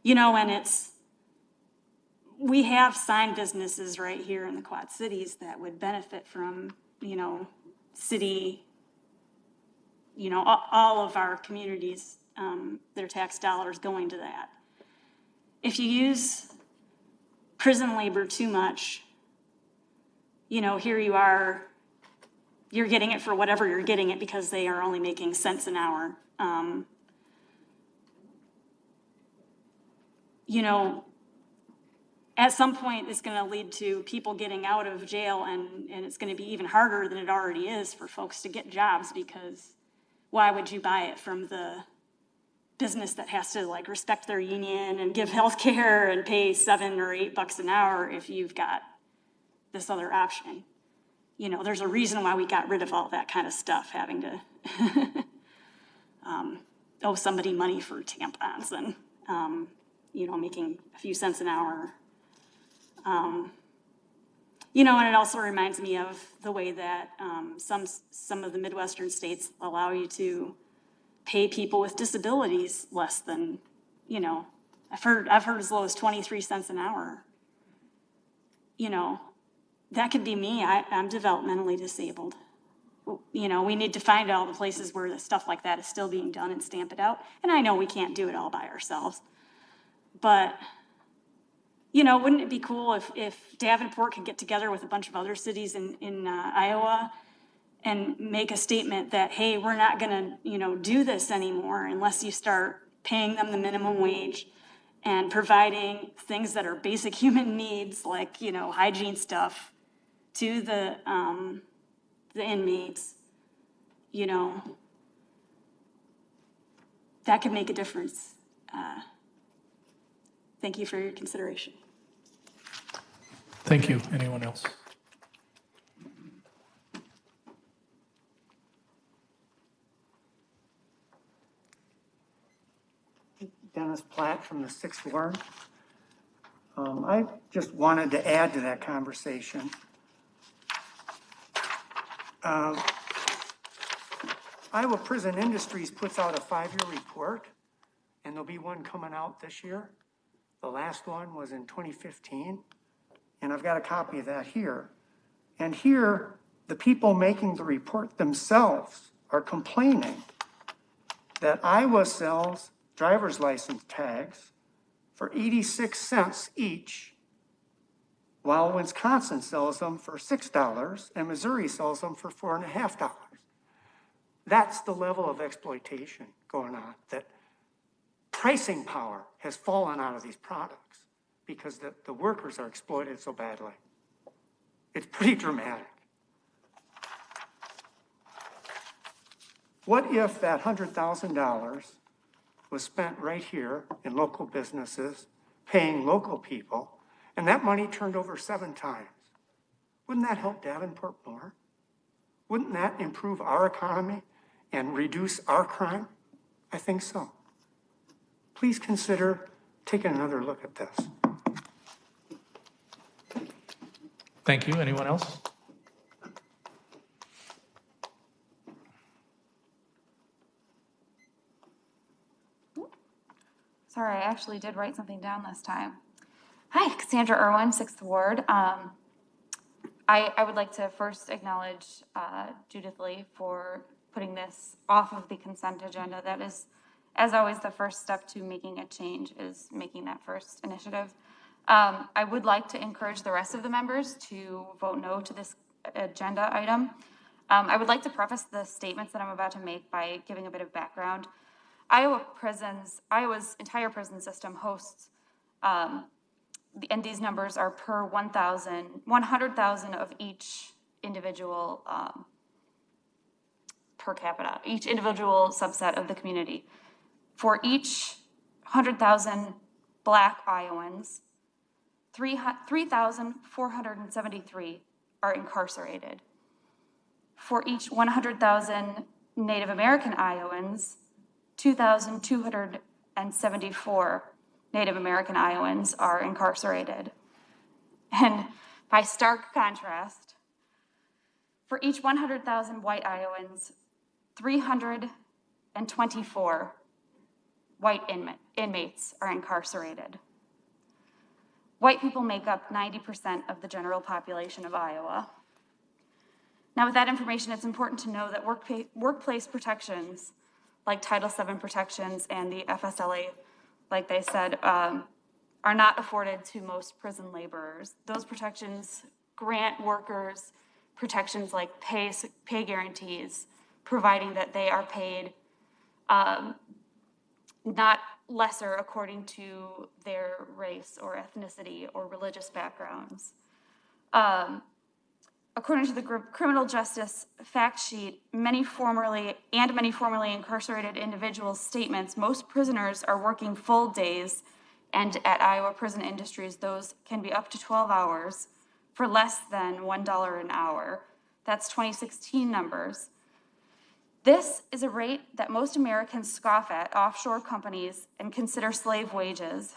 You know, and we have sign businesses right here in the Quad Cities that would benefit from, you know, city, you know, all of our communities, their tax dollars going to that. If you use prison labor too much, you know, here you are, you're getting it for whatever you're getting it because they are only making cents an hour. You know, at some point it's going to lead to people getting out of jail, and it's going to be even harder than it already is for folks to get jobs, because why would you buy it from the business that has to like respect their union and give health care and pay $7 or $8 an hour if you've got this other option? You know, there's a reason why we got rid of all that kind of stuff, having to owe somebody money for tampons and, you know, making a few cents an hour. You know, and it also reminds me of the way that some of the Midwestern states allow you to pay people with disabilities less than, you know, I've heard as low as 23 cents an hour. You know, that could be me. I'm developmentally disabled. You know, we need to find all the places where the stuff like that is still being done and stamp it out. And I know we can't do it all by ourselves, but, you know, wouldn't it be cool if Davenport could get together with a bunch of other cities in Iowa and make a statement that, hey, we're not gonna, you know, do this anymore unless you start paying them the minimum wage and providing things that are basic human needs, like, you know, hygiene stuff to the inmates, you know, that could make a difference. Thank you for your consideration.
Thank you. Anyone else?
Dennis Platt from the 6th Ward. I just wanted to add to that conversation. Iowa Prison Industries puts out a 5-year report, and there'll be one coming out this year. The last one was in 2015, and I've got a copy of that here. And here, the people making the report themselves are complaining that Iowa sells driver's license tags for 86 cents each, while Wisconsin sells them for $6 and Missouri sells them for $4.50. That's the level of exploitation going on, that pricing power has fallen out of these products because the workers are exploited so badly. It's pretty dramatic. What if that $100,000 was spent right here in local businesses, paying local people, and that money turned over 7 times? Wouldn't that help Davenport more? Wouldn't that improve our economy and reduce our crime? I think so. Please consider taking another look at this.
Thank you. Anyone else?
Sorry, I actually did write something down this time. Hi, Cassandra Irwin, 6th Ward. I would like to first acknowledge Judith Lee for putting this off of the consent agenda. That is, as always, the first step to making a change is making that first initiative. I would like to encourage the rest of the members to vote no to this agenda item. I would like to preface the statements that I'm about to make by giving a bit of background. Iowa's entire prison system hosts, and these numbers are per 100,000 of each individual per capita, each individual subset of the community. For each 100,000 Black Iowans, 3,473 are incarcerated. For each 100,000 Native American Iowans, 2,274 Native American Iowans are incarcerated. And by stark contrast, for each 100,000 white Iowans, 324 white inmates are incarcerated. White people make up 90% of the general population of Iowa. Now, with that information, it's important to know that workplace protections, like Title VII protections and the FSLA, like they said, are not afforded to most prison laborers. Those protections grant workers protections like pay guarantees, providing that they are paid not lesser according to their race or ethnicity or religious backgrounds. According to the criminal justice fact sheet, many formerly incarcerated individuals' statements, most prisoners are working full days, and at Iowa Prison Industries, those can be up to 12 hours for less than $1 an hour. That's 2016 numbers. This is a rate that most Americans scoff at offshore companies and consider slave wages.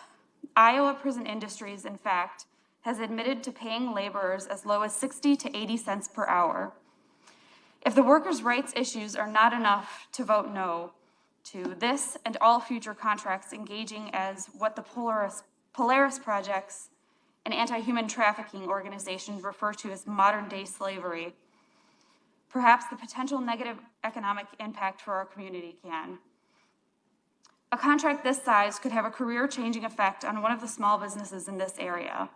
Iowa Prison Industries, in fact, has admitted to paying laborers as low as 60 to 80 cents per hour. If the workers' rights issues are not enough to vote no to this and all future contracts engaging as what the Polaris Projects and anti-human trafficking organizations refer to as modern-day slavery, perhaps the potential negative economic impact for our community can. A contract this size could have a career-changing effect on one of the small businesses in this area.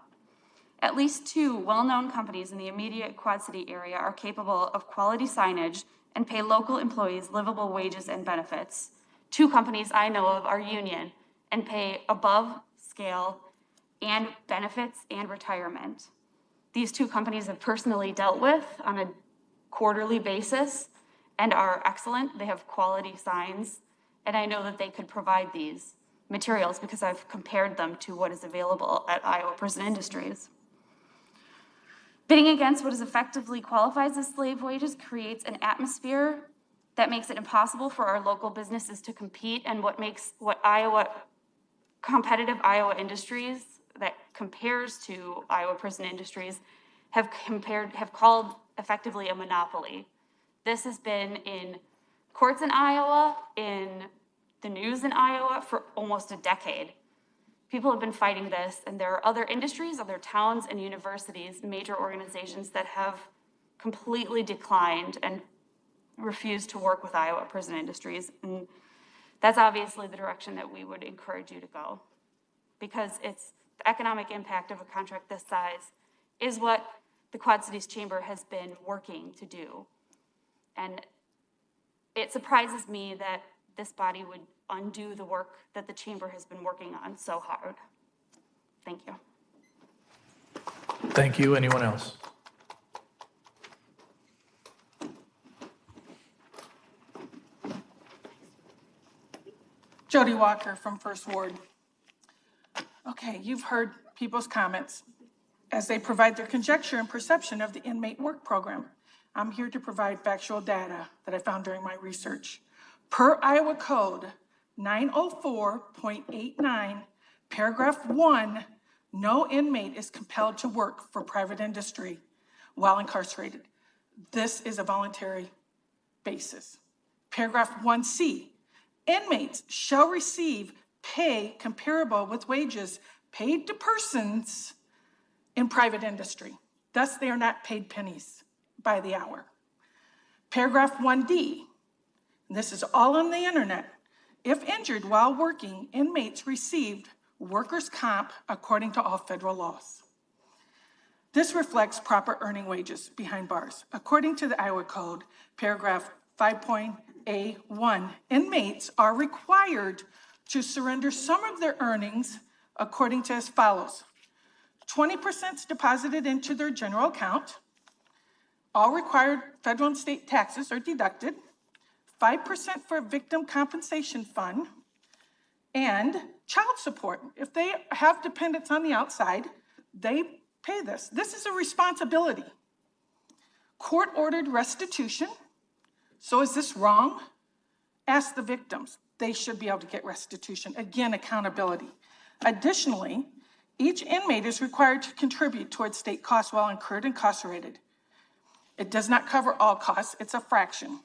At least 2 well-known companies in the immediate Quad City area are capable of quality signage and pay local employees livable wages and benefits. 2 companies I know of are union and pay above scale and benefits and retirement. These 2 companies have personally dealt with on a quarterly basis and are excellent. They have quality signs, and I know that they could provide these materials because I've compared them to what is available at Iowa Prison Industries. Bidding against what is effectively qualifies as slave wages creates an atmosphere that makes it impossible for our local businesses to compete, and what competitive Iowa industries that compares to Iowa Prison Industries have called effectively a monopoly. This has been in courts in Iowa, in the news in Iowa for almost a decade. People have been fighting this, and there are other industries, other towns and universities, major organizations that have completely declined and refused to work with Iowa Prison Industries. And that's obviously the direction that we would encourage you to go, because it's the economic impact of a contract this size is what the Quad Cities Chamber has been working to do. And it surprises me that this body would undo the work that the chamber has been working on so hard. Thank you.
Thank you. Anyone else?
Jody Walker from First Ward. Okay, you've heard people's comments. as they provide their conjecture and perception of the inmate work program. I'm here to provide factual data that I found during my research. Per Iowa Code 904.89, paragraph 1, no inmate is compelled to work for private industry while incarcerated. This is a voluntary basis. Paragraph 1C, inmates shall receive pay comparable with wages paid to persons in private industry. Thus, they are not paid pennies by the hour. Paragraph 1D, and this is all on the internet. If injured while working, inmates received workers' comp according to all federal laws. This reflects proper earning wages behind bars. According to the Iowa Code, paragraph 5.A1, inmates are required to surrender some of their earnings according to as follows. 20% is deposited into their general account. All required federal and state taxes are deducted. 5% for a victim compensation fund, and child support. If they have dependents on the outside, they pay this. This is a responsibility. Court-ordered restitution. So is this wrong? Ask the victims. They should be able to get restitution. Again, accountability. Additionally, each inmate is required to contribute towards state costs while incarcerated. It does not cover all costs. It's a fraction.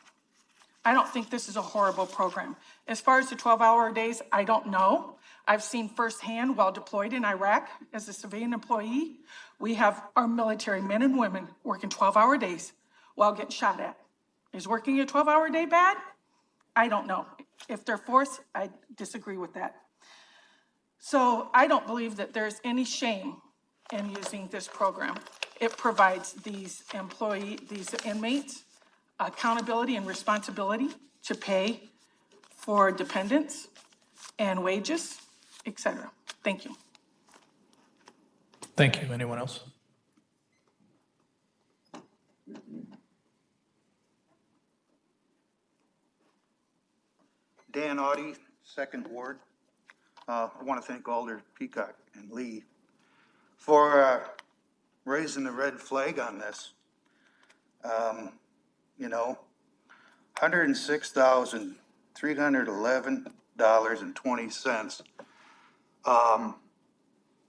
I don't think this is a horrible program. As far as the 12-hour days, I don't know. I've seen firsthand while deployed in Iraq as a civilian employee, we have our military men and women working 12-hour days while getting shot at. Is working a 12-hour day bad? I don't know. If they're forced, I disagree with that. So I don't believe that there's any shame in using this program. It provides these inmates accountability and responsibility to pay for dependents and wages, etc. Thank you.
Thank you. Anyone else?
Dan Audie, 2nd Ward. I want to thank Alder Peacock and Lee for raising the red flag on this. $106,311.20.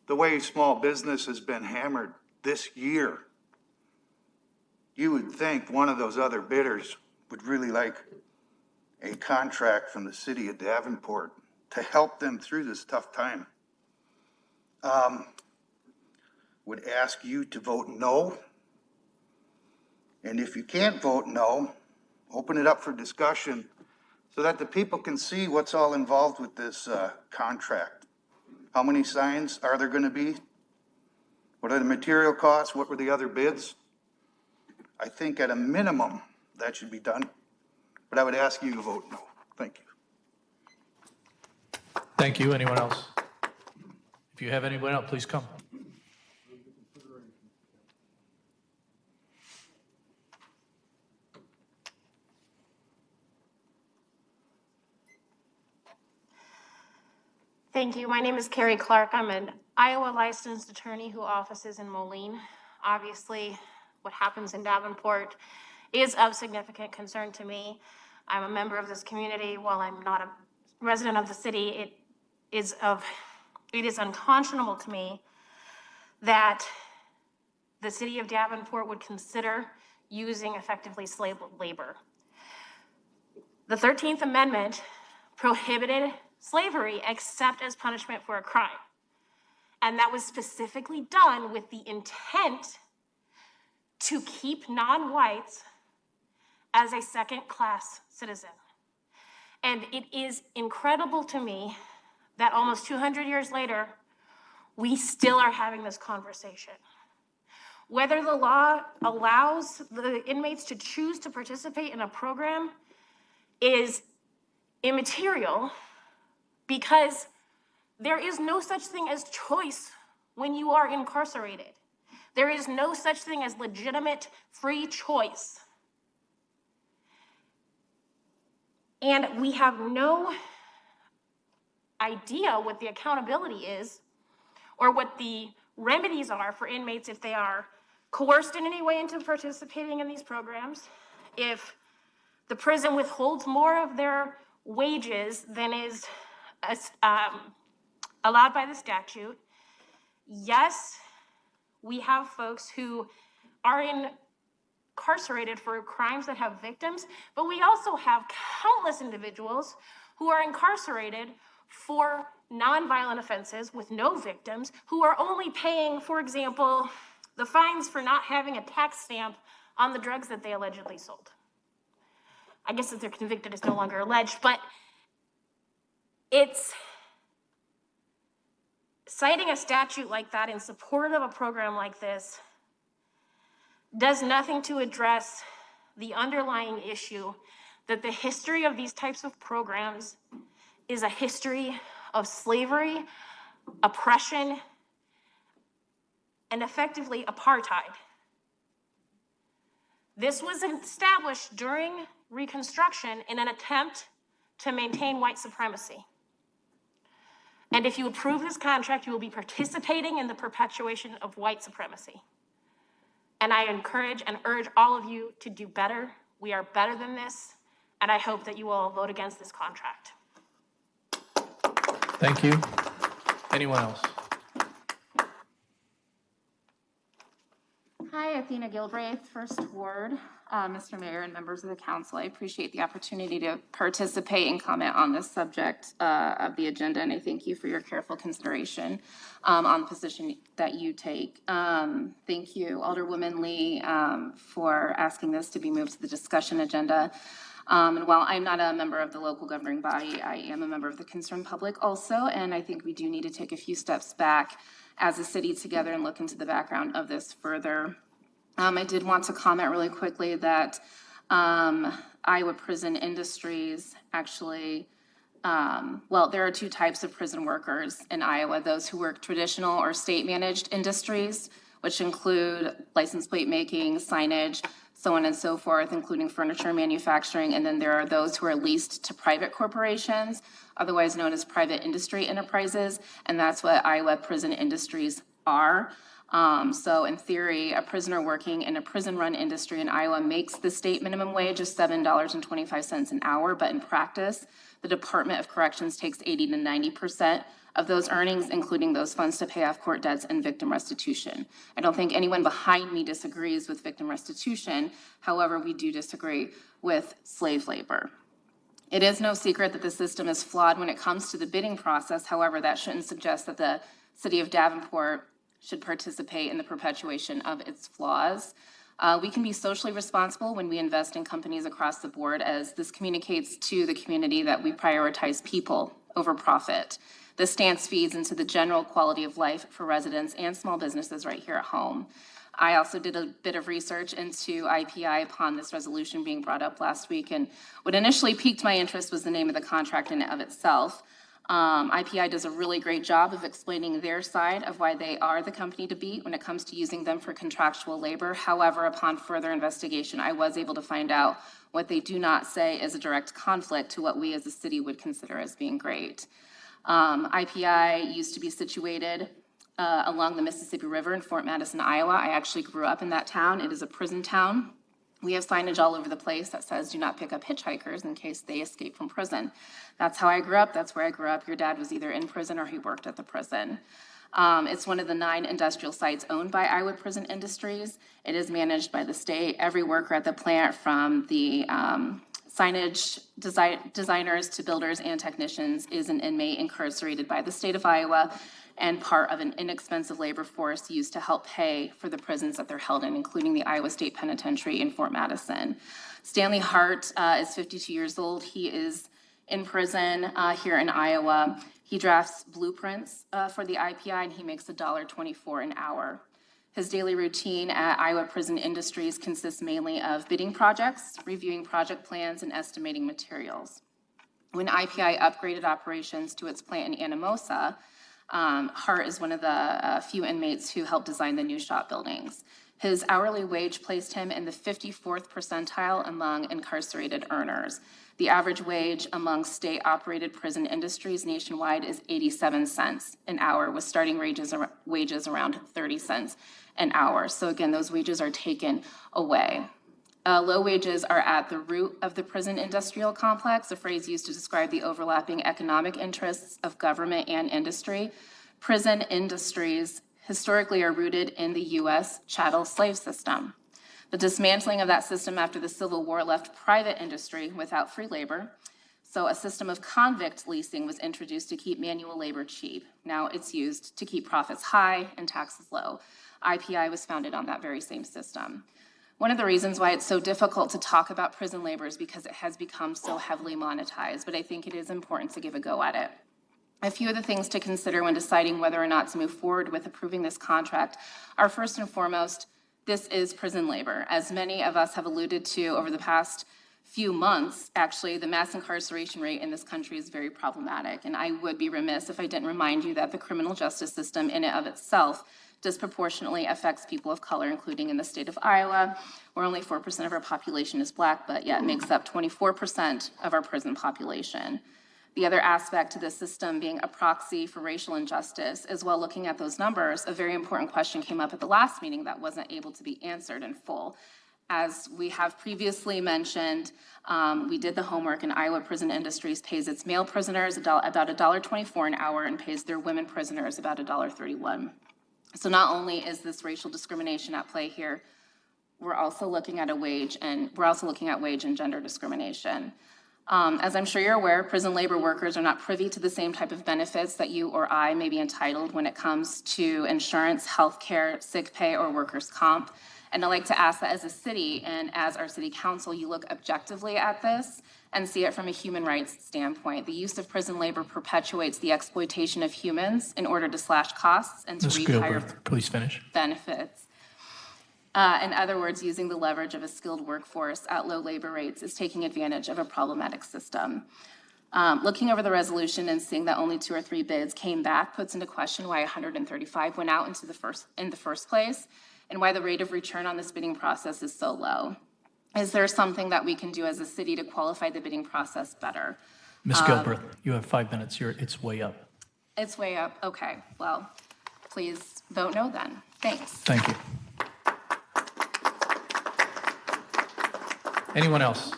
The way small business has been hammered this year, you would think one of those other bidders would really like a contract from the city of Davenport to help them through this tough time. Would ask you to vote no. And if you can't vote no, open it up for discussion so that the people can see what's all involved with this contract. How many signs are there going to be? What are the material costs? What were the other bids? I think at a minimum that should be done, but I would ask you to vote no. Thank you.
Thank you. Anyone else? If you have anyone else, please come.
Thank you. My name is Carrie Clark. I'm an Iowa licensed attorney who offices in Moline. Obviously, what happens in Davenport is of significant concern to me. I'm a member of this community. While I'm not a resident of the city, it is unconscionable to me that the city of Davenport would consider using effectively slave labor. The 13th Amendment prohibited slavery except as punishment for a crime. And that was specifically done with the intent to keep non-whites as a second-class citizen. And it is incredible to me that almost 200 years later, we still are having this conversation. Whether the law allows the inmates to choose to participate in a program is immaterial, because there is no such thing as choice when you are incarcerated. There is no such thing as legitimate free choice. And we have no idea what the accountability is or what the remedies are for inmates if they are coerced in any way into participating in these programs, if the prison withholds more of their wages than is allowed by the statute. Yes, we have folks who are incarcerated for crimes that have victims, but we also have countless individuals who are incarcerated for nonviolent offenses with no victims, who are only paying, for example, the fines for not having a tax stamp on the drugs that they allegedly sold. I guess if they're convicted, it's no longer alleged, but it's citing a statute like that in support of a program like this does nothing to address the underlying issue that the history of these types of programs is a history of slavery, oppression, and effectively apartheid. This was established during Reconstruction in an attempt to maintain white supremacy. And if you approve this contract, you will be participating in the perpetuation of white supremacy. And I encourage and urge all of you to do better. We are better than this, and I hope that you will vote against this contract.
Thank you. Anyone else?
Hi, Athena Gilbraith, First Ward. Mr. Mayor and members of the council, I appreciate the opportunity to participate and comment on this subject of the agenda, and I thank you for your careful consideration on the position that you take. Thank you, Alderwoman Lee, for asking this to be moved to the discussion agenda. And while I'm not a member of the local governing body, I am a member of the concerned public also, and I think we do need to take a few steps back as a city together and look into the background of this further. I did want to comment really quickly that Iowa Prison Industries actually, well, there are two types of prison workers in Iowa, those who work traditional or state-managed industries, which include license plate making, signage, so on and so forth, including furniture manufacturing. And then there are those who are leased to private corporations, otherwise known as private industry enterprises, and that's what Iowa Prison Industries are. So in theory, a prisoner working in a prison-run industry in Iowa makes the state minimum wage of $7.25 an hour, but in practice, the Department of Corrections takes 80 to 90% of those earnings, including those funds to pay off court debts and victim restitution. I don't think anyone behind me disagrees with victim restitution. However, we do disagree with slave labor. It is no secret that the system is flawed when it comes to the bidding process. However, that shouldn't suggest that the city of Davenport should participate in the perpetuation of its flaws. We can be socially responsible when we invest in companies across the board, as this communicates to the community that we prioritize people over profit. This stance feeds into the general quality of life for residents and small businesses right here at home. I also did a bit of research into IPI upon this resolution being brought up last week, and what initially piqued my interest was the name of the contract in and of itself. IPI does a really great job of explaining their side of why they are the company to beat when it comes to using them for contractual labor. However, upon further investigation, I was able to find out what they do not say is a direct conflict to what we as a city would consider as being great. IPI used to be situated along the Mississippi River in Fort Madison, Iowa. I actually grew up in that town. It is a prison town. We have signage all over the place that says, "Do not pick up hitchhikers in case they escape from prison." That's how I grew up. That's where I grew up. Your dad was either in prison or he worked at the prison. It's one of the 9 industrial sites owned by Iowa Prison Industries. It is managed by the state. Every worker at the plant, from the signage designers to builders and technicians, is an inmate incarcerated by the state of Iowa and part of an inexpensive labor force used to help pay for the prisons that they're held in, including the Iowa State Penitentiary in Fort Madison. Stanley Hart is 52 years old. He is in prison here in Iowa. He drafts blueprints for the IPI, and he makes $1.24 an hour. His daily routine at Iowa Prison Industries consists mainly of bidding projects, reviewing project plans, and estimating materials. When IPI upgraded operations to its plant in Anamosa, Hart is one of the few inmates who helped design the new shop buildings. His hourly wage placed him in the 54th percentile among incarcerated earners. The average wage among state-operated prison industries nationwide is 87 cents an hour, with starting wages around 30 cents an hour. So again, those wages are taken away. Low wages are at the root of the prison industrial complex, a phrase used to describe the overlapping economic interests of government and industry. Prison industries historically are rooted in the U.S. chattel slave system. The dismantling of that system after the Civil War left private industry without free labor. So a system of convict leasing was introduced to keep manual labor cheap. Now it's used to keep profits high and taxes low. IPI was founded on that very same system. One of the reasons why it's so difficult to talk about prison labor is because it has become so heavily monetized, but I think it is important to give a go at it. A few of the things to consider when deciding whether or not to move forward with approving this contract are, first and foremost, this is prison labor. As many of us have alluded to over the past few months, actually, the mass incarceration rate in this country is very problematic. And I would be remiss if I didn't remind you that the criminal justice system in and of itself disproportionately affects people of color, including in the state of Iowa, where only 4% of our population is Black, but yet makes up 24% of our prison population. The other aspect to this system being a proxy for racial injustice, as well looking at those numbers, a very important question came up at the last meeting that wasn't able to be answered in full. As we have previously mentioned, we did the homework, and Iowa Prison Industries pays its male prisoners about $1.24 an hour and pays their women prisoners about $1.31. So not only is this racial discrimination at play here, we're also looking at wage and gender discrimination. As I'm sure you're aware, prison labor workers are not privy to the same type of benefits that you or I may be entitled when it comes to insurance, healthcare, sick pay, or workers' comp. And I'd like to ask that as a city and as our city council, you look objectively at this and see it from a human rights standpoint. The use of prison labor perpetuates the exploitation of humans in order to slash costs and to
Ms.
reap
Gilbert,
higher
please finish.
benefits. In other words, using the leverage of a skilled workforce at low labor rates is taking advantage of a problematic system. Looking over the resolution and seeing that only 2 or 3 bids came back puts into question why 135 went out in the first place, and why the rate of return on this bidding process is so low. Is there something that we can do as a city to qualify the bidding process better?
Ms. Gilbert, you have 5 minutes. It's way up.
It's way up. Okay, well, please vote no then. Thanks.
Thank you. Anyone else?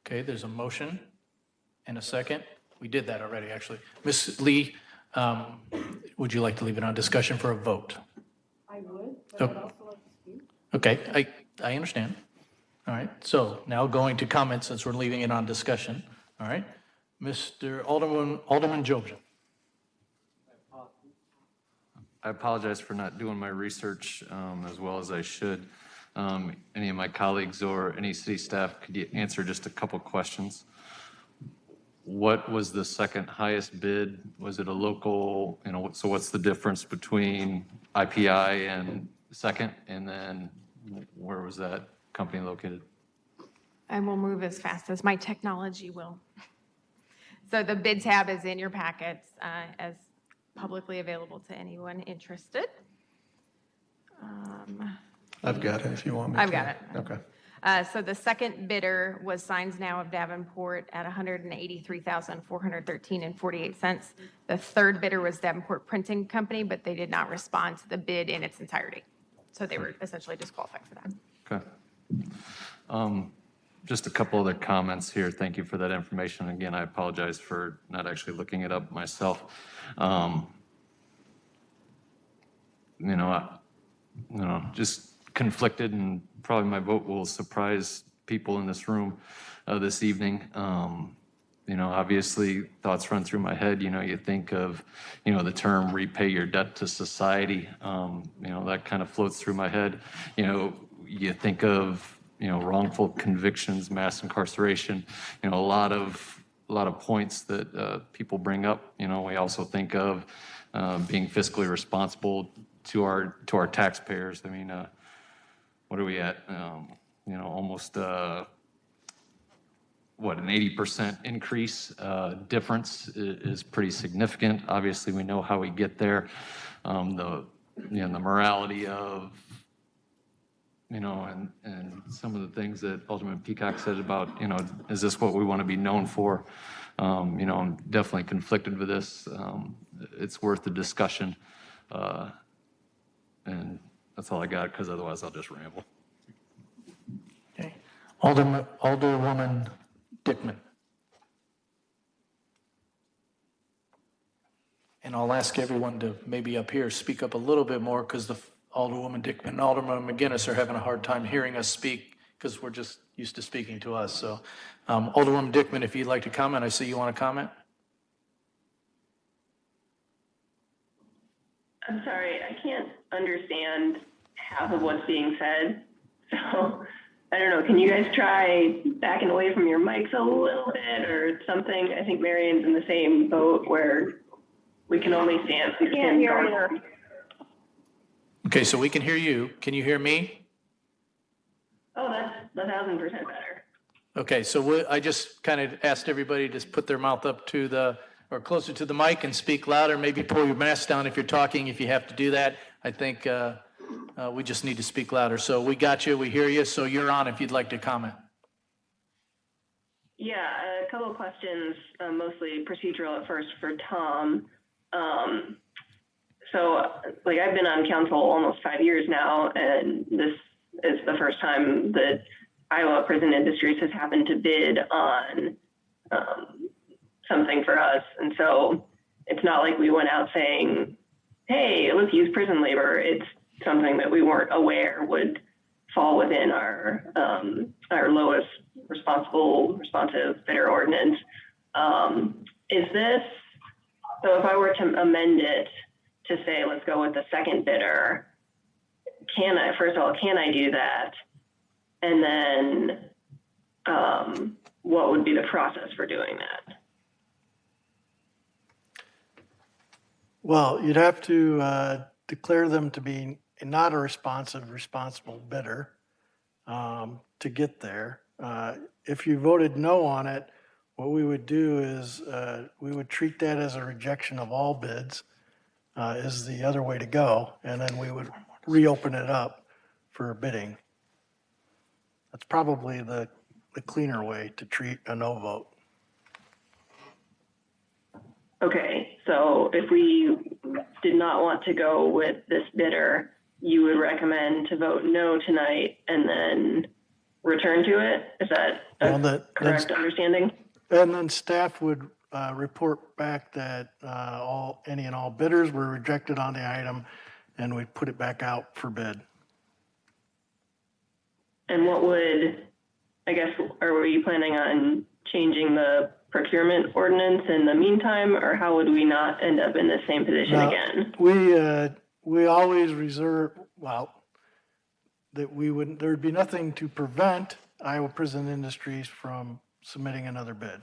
Okay, there's a motion and a second. We did that already, actually. Ms. Lee, would you like to leave it on discussion for a vote?
I would, but I'd also like to speak.
Okay, I understand. All right, so now going to comments since we're leaving it on discussion. All right, Mr. Alderman Jobson.
I apologize for not doing my research as well as I should. Any of my colleagues or any city staff, could you answer just a couple questions? What was the second highest bid? Was it a local, so what's the difference between IPI and second? And then where was that company located?
I will move as fast as my technology will. So the bid tab is in your packets as publicly available to anyone interested.
I've got it if you want me to.
I've got it.
Okay.
So the second bidder was Signs Now of Davenport at $183,413.48. The third bidder was Davenport Printing Company, but they did not respond to the bid in its entirety. So they were essentially disqualified for that.
Okay. Just a couple other comments here. Thank you for that information. Again, I apologize for not actually looking it up myself. Just conflicted, and probably my vote will surprise people in this room this evening. Obviously thoughts run through my head. You think of, the term repay your debt to society. That kind of floats through my head. You think of, wrongful convictions, mass incarceration, a lot of points that people bring up. We also think of being fiscally responsible to our taxpayers. I mean, what are we at? Almost an 80% increase difference is pretty significant. Obviously, we know how we get there. The you know, the morality of, you know, and some of the things that Alderman Peacock said about, you know, is this what we want to be known for? You know, I'm definitely conflicted with this. It's worth the discussion. And that's all I got, because otherwise I'll just ramble.
Okay. Alderwoman Dickman. And I'll ask everyone to maybe up here speak up a little bit more, because the Alderwoman Dickman and Alderman McGinnis are having a hard time hearing us speak because we're just used to speaking to us. So Alderwoman Dickman, if you'd like to comment, I see you want to comment.
I'm sorry, I can't understand half of what's being said. So I don't know, can you guys try backing away from your mics a little bit or something? I think Marion's in the same boat where we can only stand.
I can't hear either.
Okay, so we can hear you. Can you hear me?
Oh, that's 1,000% better.
Okay, so I just kind of asked everybody to put their mouth up to or closer to the mic and speak louder. Maybe pull your mask down if you're talking, if you have to do that. I think we just need to speak louder. So we got you, we hear you, so you're on if you'd like to comment.
Yeah, a couple of questions, mostly procedural at first for Tom. So, like, I've been on council almost 5 years now, and this is the first time that Iowa Prison Industries has happened to bid on something for us. And so it's not like we went out saying, hey, let's use prison labor. It's something that we weren't aware would fall within our lowest responsive bidder ordinance. Is this, so if I were to amend it to say, let's go with the second bidder, first of all, can I do that? And then what would be the process for doing that?
Well, you'd have to declare them to be not a responsible bidder to get there. If you voted no on it, what we would do is we would treat that as a rejection of all bids, is the other way to go, and then we would reopen it up for bidding. That's probably the cleaner way to treat a no vote.
Okay, so if we did not want to go with this bidder, you would recommend to vote no tonight and then return to it? Is that a correct understanding?
And then staff would report back that any and all bidders were rejected on the item, and we'd put it back out for bid.
And what would, I guess, are we planning on changing the procurement ordinance in the meantime, or how would we not end up in the same position again?
We always reserve, that there'd be nothing to prevent Iowa Prison Industries from submitting another bid.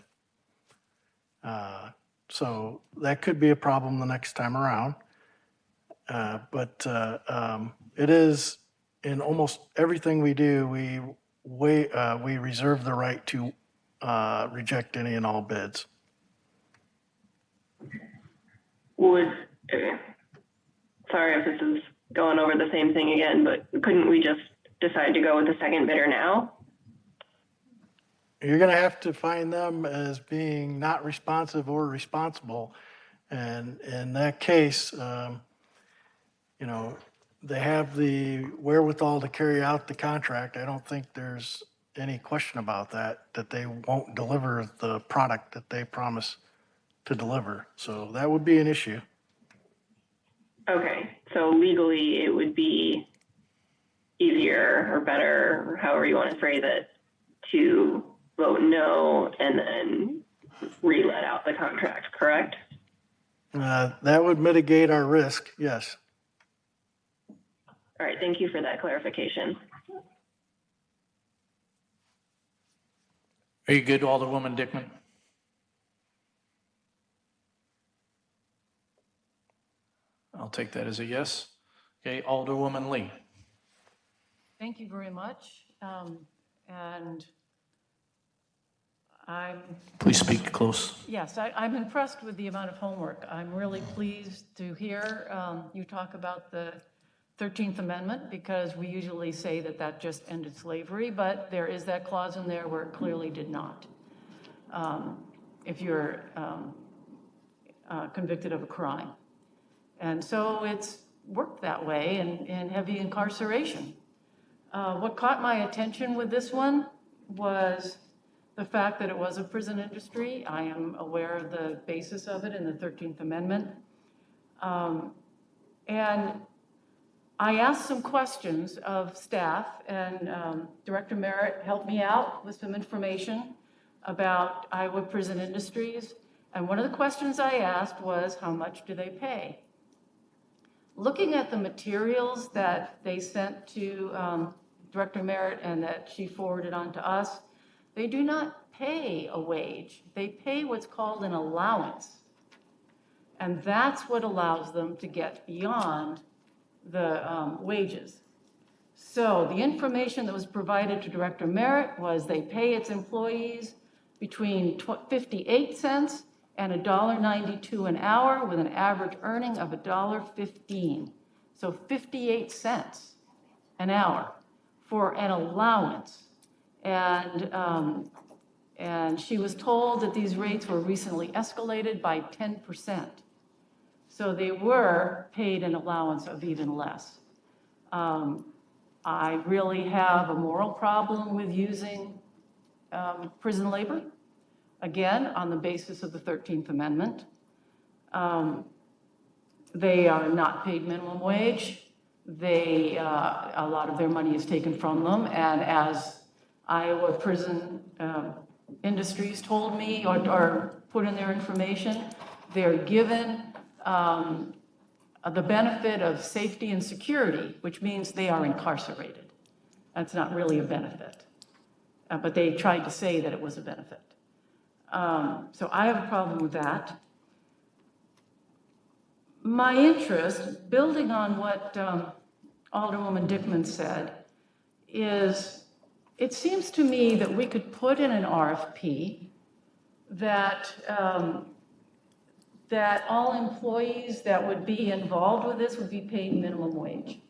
So that could be a problem the next time around. But it is, in almost everything we do, we reserve the right to reject any and all bids.
Sorry if this is going over the same thing again, but couldn't we just decide to go with the second bidder now?
You're going to have to find them as being not responsive or responsible. And in that case, they have the wherewithal to carry out the contract. I don't think there's any question about that they won't deliver the product that they promise to deliver. So that would be an issue.
Okay, so legally it would be easier or better, or however you want to phrase it, to vote no and then re-let out the contract, correct?
That would mitigate our risk, yes.
All right, thank you for that clarification.
Are you good, Alderwoman Dickman? I'll take that as a yes. Okay, Alderwoman Lee.
Thank you very much. And
Please speak close.
Yes, I'm impressed with the amount of homework. I'm really pleased to hear you talk about the 13th Amendment, because we usually say that that just ended slavery, but there is that clause in there where it clearly did not. If you're convicted of a crime. And so it's worked that way in heavy incarceration. What caught my attention with this one was the fact that it was a prison industry. I am aware of the basis of it in the 13th Amendment. And I asked some questions of staff, and Director Merritt helped me out with some information about Iowa prison industries. And one of the questions I asked was, how much do they pay? Looking at the materials that they sent to Director Merritt and that she forwarded on to us, they do not pay a wage. They pay what's called an allowance. And that's what allows them to get beyond the wages. So the information that was provided to Director Merritt was they pay its employees between 58 cents and $1.92 an hour, with an average earning of $1.15. So 58 cents an hour for an allowance. And she was told that these rates were recently escalated by 10%. So they were paid an allowance of even less. I really have a moral problem with using prison labor, again, on the basis of the 13th Amendment. They are not paid minimum wage. A lot of their money is taken from them, and as Iowa Prison Industries told me, or put in their information, they're given the benefit of safety and security, which means they are incarcerated. That's not really a benefit, but they tried to say that it was a benefit. So I have a problem with that. My interest, building on what Alderwoman Dickman said, is it seems to me that we could put in an RFP that that all employees that would be involved with this would be paid minimum wage.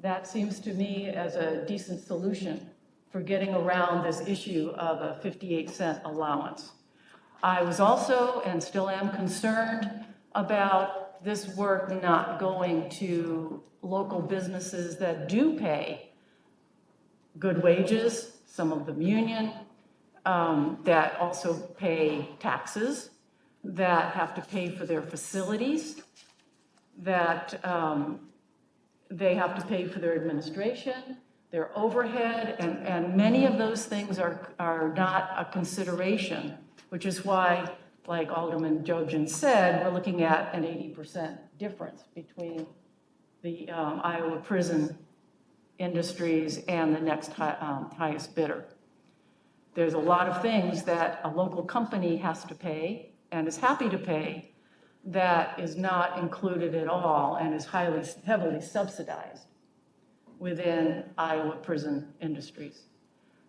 That seems to me as a decent solution for getting around this issue of a 58-cent allowance. I was also, and still am, concerned about this work not going to local businesses that do pay good wages, some of them union, that also pay taxes, that have to pay for their facilities, that they have to pay for their administration, their overhead, and many of those things are not a consideration, which is why, like Alderman Jojen said, we're looking at an 80% difference between the Iowa prison industries and the next highest bidder. There's a lot of things that a local company has to pay and is happy to pay that is not included at all and is heavily subsidized within Iowa prison industries.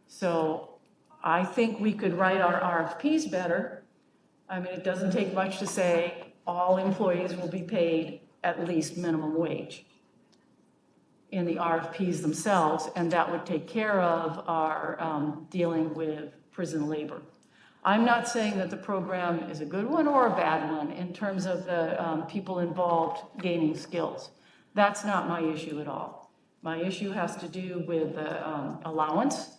So I think we could write our RFPs better. I mean, it doesn't take much to say all employees will be paid at least minimum wage in the RFPs themselves, and that would take care of our dealing with prison labor. I'm not saying that the program is a good one or a bad one in terms of the people involved gaining skills. That's not my issue at all. My issue has to do with the allowance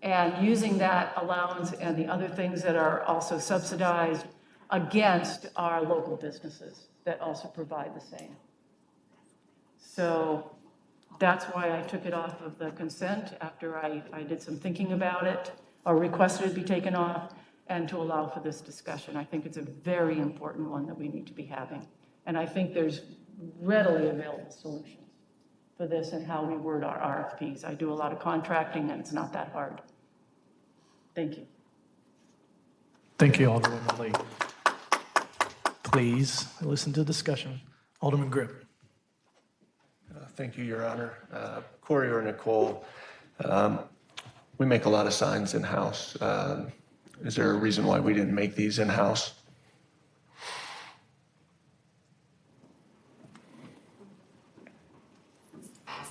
and using that allowance and the other things that are also subsidized against our local businesses that also provide the same. So that's why I took it off of the consent after I did some thinking about it, or requested it be taken off, and to allow for this discussion. I think it's a very important one that we need to be having. And I think there's readily available solutions for this and how we word our RFPs. I do a lot of contracting, and it's not that hard. Thank you.
Thank you, Alderwoman Lee. Please listen to the discussion. Alderman Grip.
Thank you, Your Honor. Corey or Nicole, we make a lot of signs in-house. Is there a reason why we didn't make these in-house?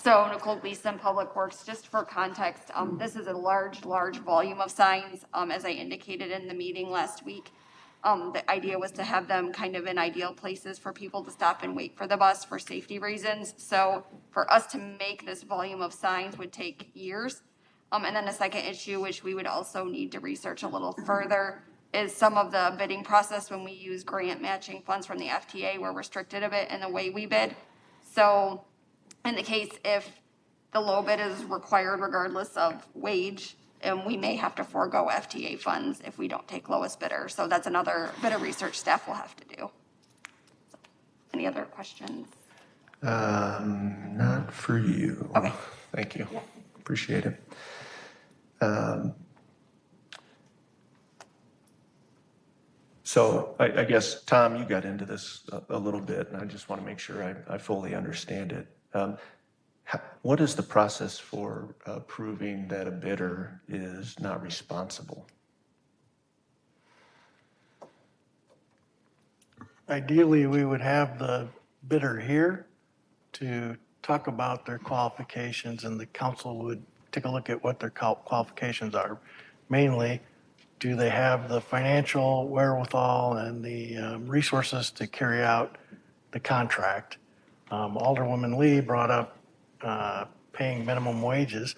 So Nicole Gleason, Public Works, just for context, this is a large volume of signs. As I indicated in the meeting last week, the idea was to have them kind of in ideal places for people to stop and wait for the bus for safety reasons. So for us to make this volume of signs would take years. And then the second issue, which we would also need to research a little further, is some of the bidding process when we use grant matching funds from the FTA, we're restricted a bit in the way we bid. So in the case if the low bid is required regardless of wage, we may have to forego FTA funds if we don't take lowest bidder. So that's another bit of research staff will have to do. So, any other questions?
Not for you.
Okay.
Thank you. Appreciate it. So I guess, Tom, you got into this a little bit, and I just want to make sure I fully understand it. What is the process for proving that a bidder is not responsible?
Ideally, we would have the bidder here to talk about their qualifications, and the council would take a look at what their qualifications are. Mainly, do they have the financial wherewithal and the resources to carry out the contract? Alderwoman Lee brought up paying minimum wages.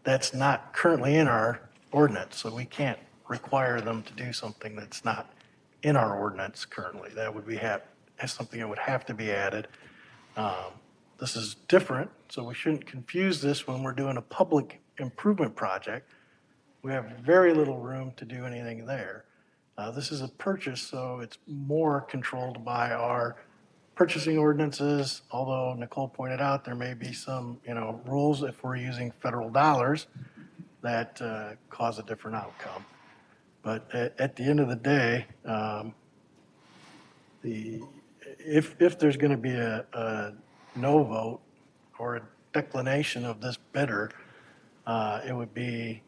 That's not currently in our ordinance, so we can't require them to do something that's not in our ordinance currently. That would be something that would have to be added. This is different, so we shouldn't confuse this when we're doing a public improvement project. We have very little room to do anything there. This is a purchase, so it's more controlled by our purchasing ordinances, although Nicole pointed out there may be some, rules if we're using federal dollars that cause a different outcome. But at the end of the day, if there's going to be a no vote or a declination of this bidder, it would be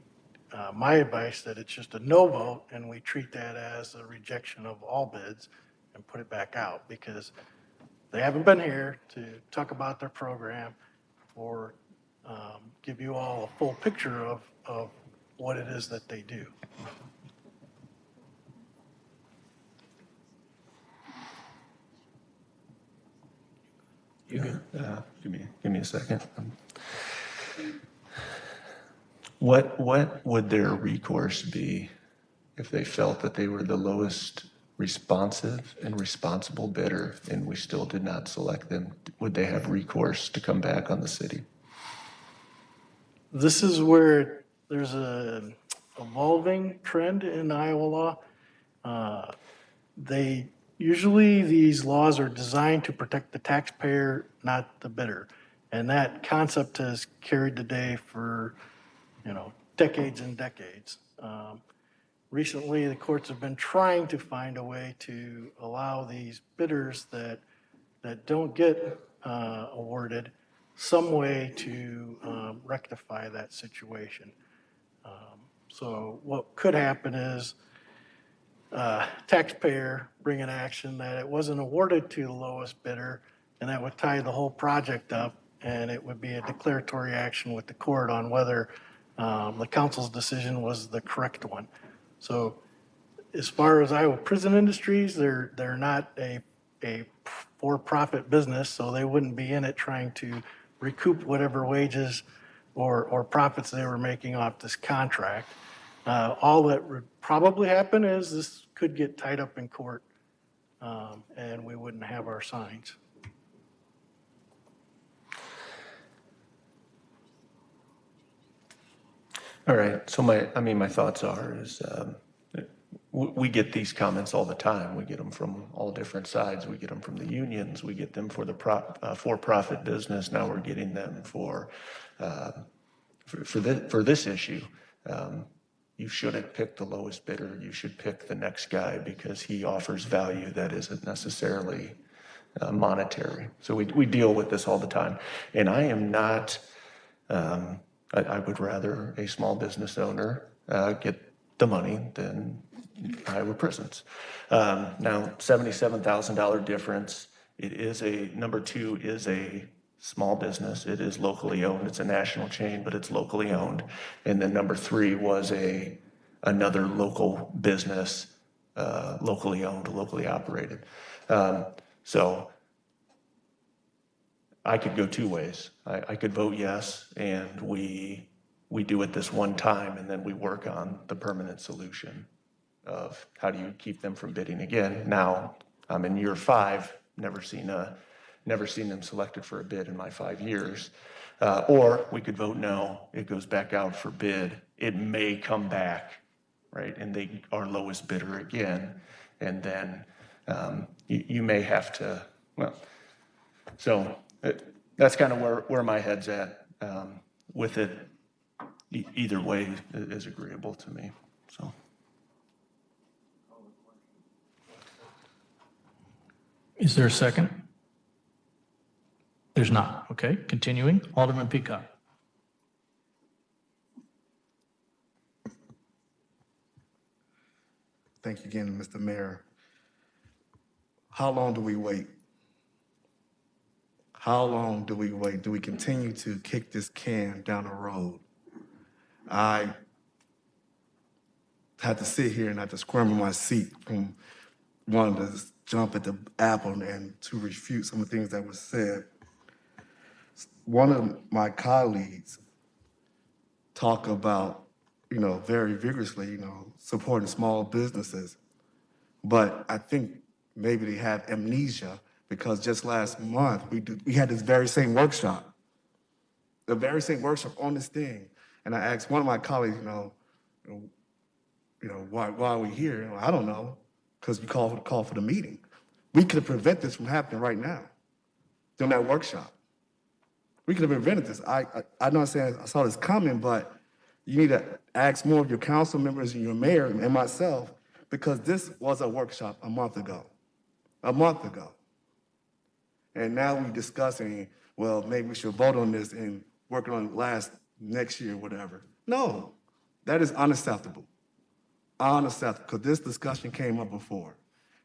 my advice that it's just a no vote and we treat that as a rejection of all bids and put it back out, because they haven't been here to talk about their program or give you all a full picture of what it is that they do.
Give me a second. What would their recourse be if they felt that they were the lowest responsive and responsible bidder and we still did not select them? Would they have recourse to come back on the city?
This is where there's an evolving trend in Iowa law. Usually these laws are designed to protect the taxpayer, not the bidder. And that concept has carried the day for, decades and decades. Recently, the courts have been trying to find a way to allow these bidders that don't get awarded some way to rectify that situation. So what could happen is taxpayer bring an action that it wasn't awarded to the lowest bidder, and that would tie the whole project up, and it would be a declaratory action with the court on whether the council's decision was the correct one. So as far as Iowa Prison Industries, they're not a for-profit business, so they wouldn't be in it trying to recoup whatever wages or profits they were making off this contract. All that would probably happen is this could get tied up in court, and we wouldn't have our signs.
All right. So my thoughts are we get these comments all the time. We get them from all different sides. We get them from the unions. We get them for the for-profit business. Now we're getting them for this issue. You shouldn't pick the lowest bidder. You should pick the next guy because he offers value that isn't necessarily monetary. So we deal with this all the time. And I am not, I would rather a small business owner get the money than Iowa prisons. Now, $77,000 difference. It is number two is a small business. It is locally owned. It's a national chain, but it's locally owned. And then number three was another local business, locally owned, locally operated. So I could go two ways. I could vote yes, and we do it this one time, and then we work on the permanent solution of how do you keep them from bidding again. Now, I'm in year 5, never seen them selected for a bid in my 5 years. Or we could vote no, it goes back out for bid. It may come back, right, and they are lowest bidder again, and then you may have to, well, so that's kind of where my head's at with it. Either way is agreeable to me, so.
Is there a second? There's not. Okay, continuing. Alderman Peacock.
Thank you again, Mr. Mayor. How long do we wait? How long do we wait? Do we continue to kick this can down the road? I had to sit here and I had to squirm in my seat from wanting to jump at the apple and to refute some of the things that were said. One of my colleagues talked about, very vigorously, supporting small businesses. But I think maybe they have amnesia because just last month we had this very same workshop, on this thing. And I asked one of my colleagues, why are we here? I don't know, because we called for the meeting. We could have prevented this from happening right now during that workshop. We could have prevented this. I'm not saying I saw this coming, but you need to ask more of your council members and your mayor and myself, because this was a workshop a month ago. And now we're discussing, well, maybe we should vote on this and work on it next year, whatever. No, that is unacceptable. Unacceptable, because this discussion came up before.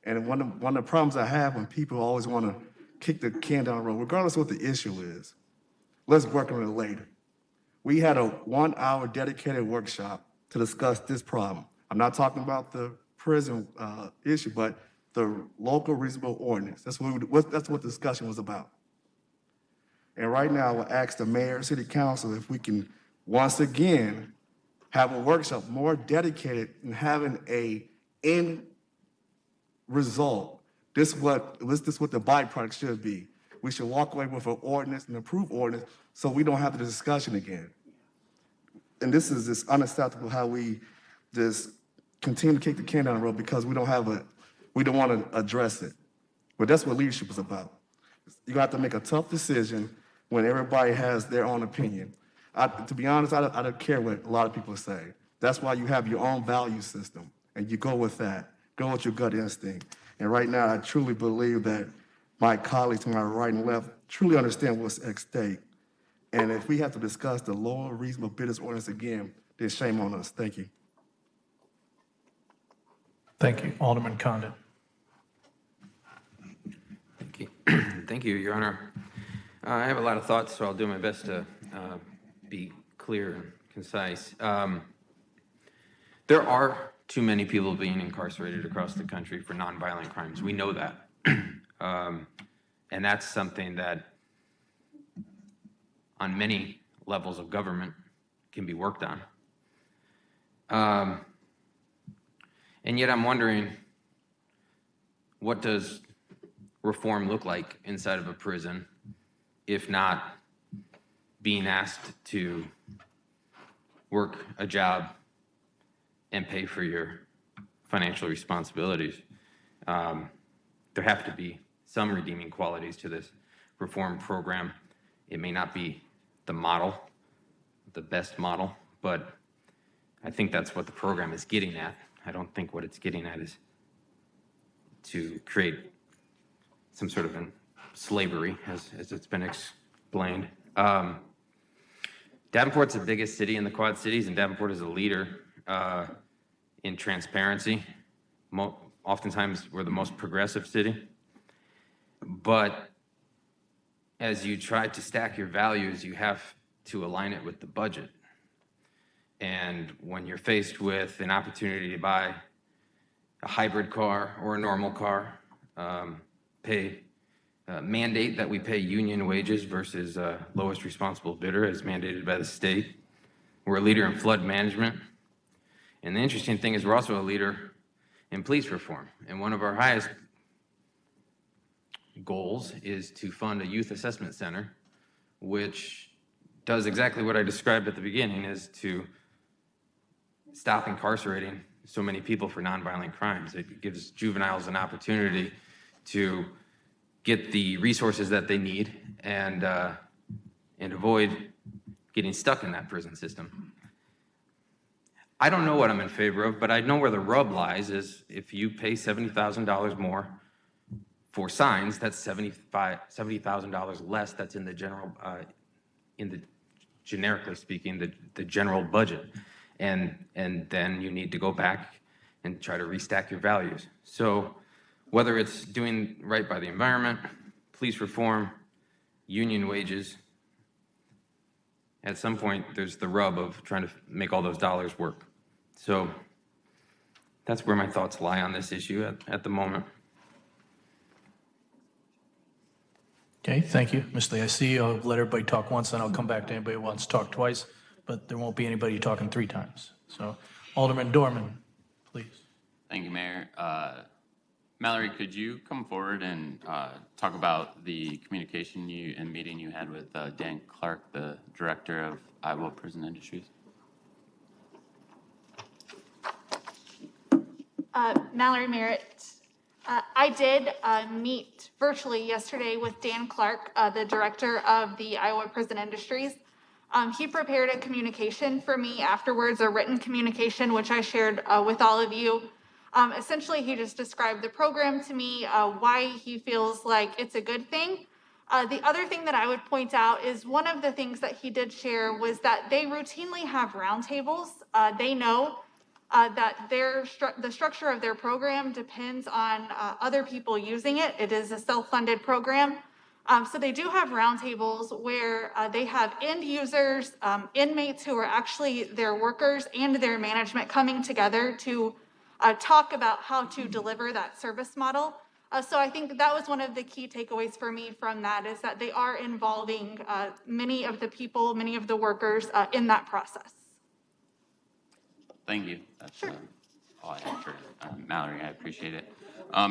And one of the problems I have when people always want to kick the can down the road, regardless of what the issue is, let's work on it later. We had a 1-hour dedicated workshop to discuss this problem. I'm not talking about the prison issue, but the local reasonable ordinance. That's what the discussion was about. And right now, we'll ask the mayor, city council, if we can once again have a workshop more dedicated and having a end result. This is what the byproduct should be. We should walk away with an ordinance, an approved ordinance, so we don't have the discussion again. And this is just unacceptable how we just continue to kick the can down the road because we don't want to address it. But that's what leadership is about. You have to make a tough decision when everybody has their own opinion. To be honest, I don't care what a lot of people say. That's why you have your own value system, and you go with that. Go with your gut instinct. And right now, I truly believe that my colleagues to my right and left truly understand what's at stake. And if we have to discuss the lower reasonable bidders ordinance again, then shame on us. Thank you.
Thank you. Alderman Condon.
Thank you. Thank you, Your Honor. I have a lot of thoughts, so I'll do my best to be clear and concise. There are too many people being incarcerated across the country for nonviolent crimes. We know that. And that's something that on many levels of government can be worked on. And yet I'm wondering, what does reform look like inside of a prison if not being asked to work a job and pay for your financial responsibilities? There have to be some redeeming qualities to this reform program. It may not be the model, the best model, but I think that's what the program is getting at. I don't think what it's getting at is to create some sort of slavery, as it's been explained. Davenport's the biggest city in the Quad Cities, and Davenport is a leader in transparency. Oftentimes, we're the most progressive city. But as you try to stack your values, you have to align it with the budget. And when you're faced with an opportunity to buy a hybrid car or a normal car, mandate that we pay union wages versus lowest responsible bidder as mandated by the state. We're a leader in flood management. And the interesting thing is we're also a leader in police reform. And one of our highest goals is to fund a youth assessment center, which does exactly what I described at the beginning, is to stop incarcerating so many people for nonviolent crimes. It gives juveniles an opportunity to get the resources that they need and avoid getting stuck in that prison system. I don't know what I'm in favor of, but I know where the rub lies is if you pay $70,000 more for signs, that's $70,000 less that's in the general, generically speaking, the general budget. And then you need to go back and try to restack your values. So whether it's doing right by the environment, police reform, union wages, at some point there's the rub of trying to make all those dollars work. So that's where my thoughts lie on this issue at the moment.
Okay, thank you. Ms. Lee, I see I'll let everybody talk once, and I'll come back to anybody who wants to talk twice, but there won't be anybody talking 3 times. So Alderman Dorman, please.
Thank you, Mayor. Mallory, could you come forward and talk about the communication and meeting you had with Dan Clark, the director of Iowa Prison Industries?
Mallory Merritt. I did meet virtually yesterday with Dan Clark, the director of the Iowa Prison Industries. He prepared a communication for me afterwards, a written communication, which I shared with all of you. Essentially, he just described the program to me, why he feels like it's a good thing. The other thing that I would point out is one of the things that he did share was that they routinely have roundtables. They know that the structure of their program depends on other people using it. It is a self-funded program. So they do have roundtables where they have end users, inmates who are actually their workers and their management coming together to talk about how to deliver that service model. So I think that was one of the key takeaways for me from that, is that they are involving many of the people, many of the workers in that process.
Thank you. That's all I have for Mallory. I appreciate it.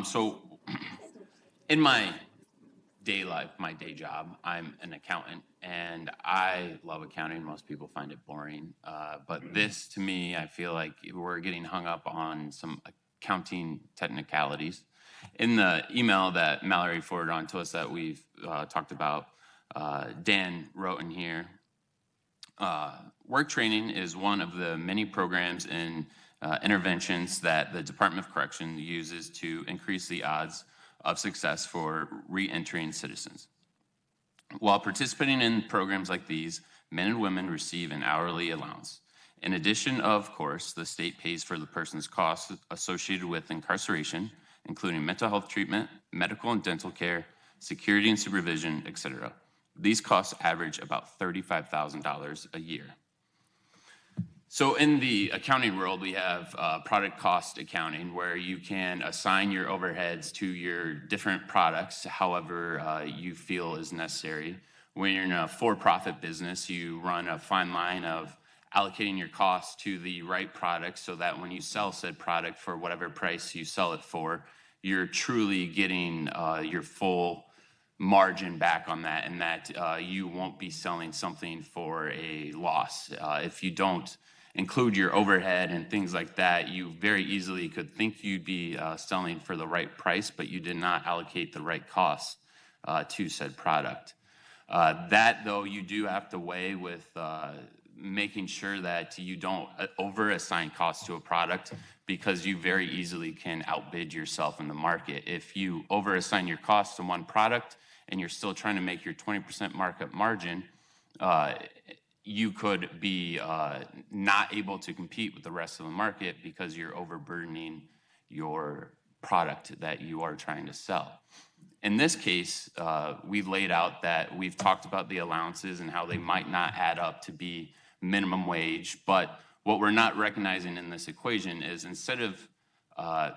So in my day life, my day job, I'm an accountant, and I love accounting. Most people find it boring. But this, to me, I feel like we're getting hung up on some accounting technicalities. In the email that Mallory forwarded on to us that we've talked about, Dan wrote in here, work training is one of the many programs and interventions that the Department of Corrections uses to increase the odds of success for re-entering citizens. While participating in programs like these, men and women receive an hourly allowance. In addition, of course, the state pays for the person's costs associated with incarceration, including mental health treatment, medical and dental care, security and supervision, etc. These costs average about $35,000 a year. So in the accounting world, we have product cost accounting, where you can assign your overheads to your different products however you feel is necessary. When you're in a for-profit business, you run a fine line of allocating your costs to the right product so that when you sell said product for whatever price you sell it for, you're truly getting your full margin back on that, and that you won't be selling something for a loss. If you don't include your overhead and things like that, you very easily could think you'd be selling for the right price, but you did not allocate the right costs to said product. That, though, you do have to weigh with making sure that you don't over-assign costs to a product, because you very easily can outbid yourself in the market. If you over-assign your costs to one product and you're still trying to make your 20% markup margin, you could be not able to compete with the rest of the market because you're overburdening your product that you are trying to sell. In this case, we laid out that we've talked about the allowances and how they might not add up to be minimum wage, but what we're not recognizing in this equation is instead of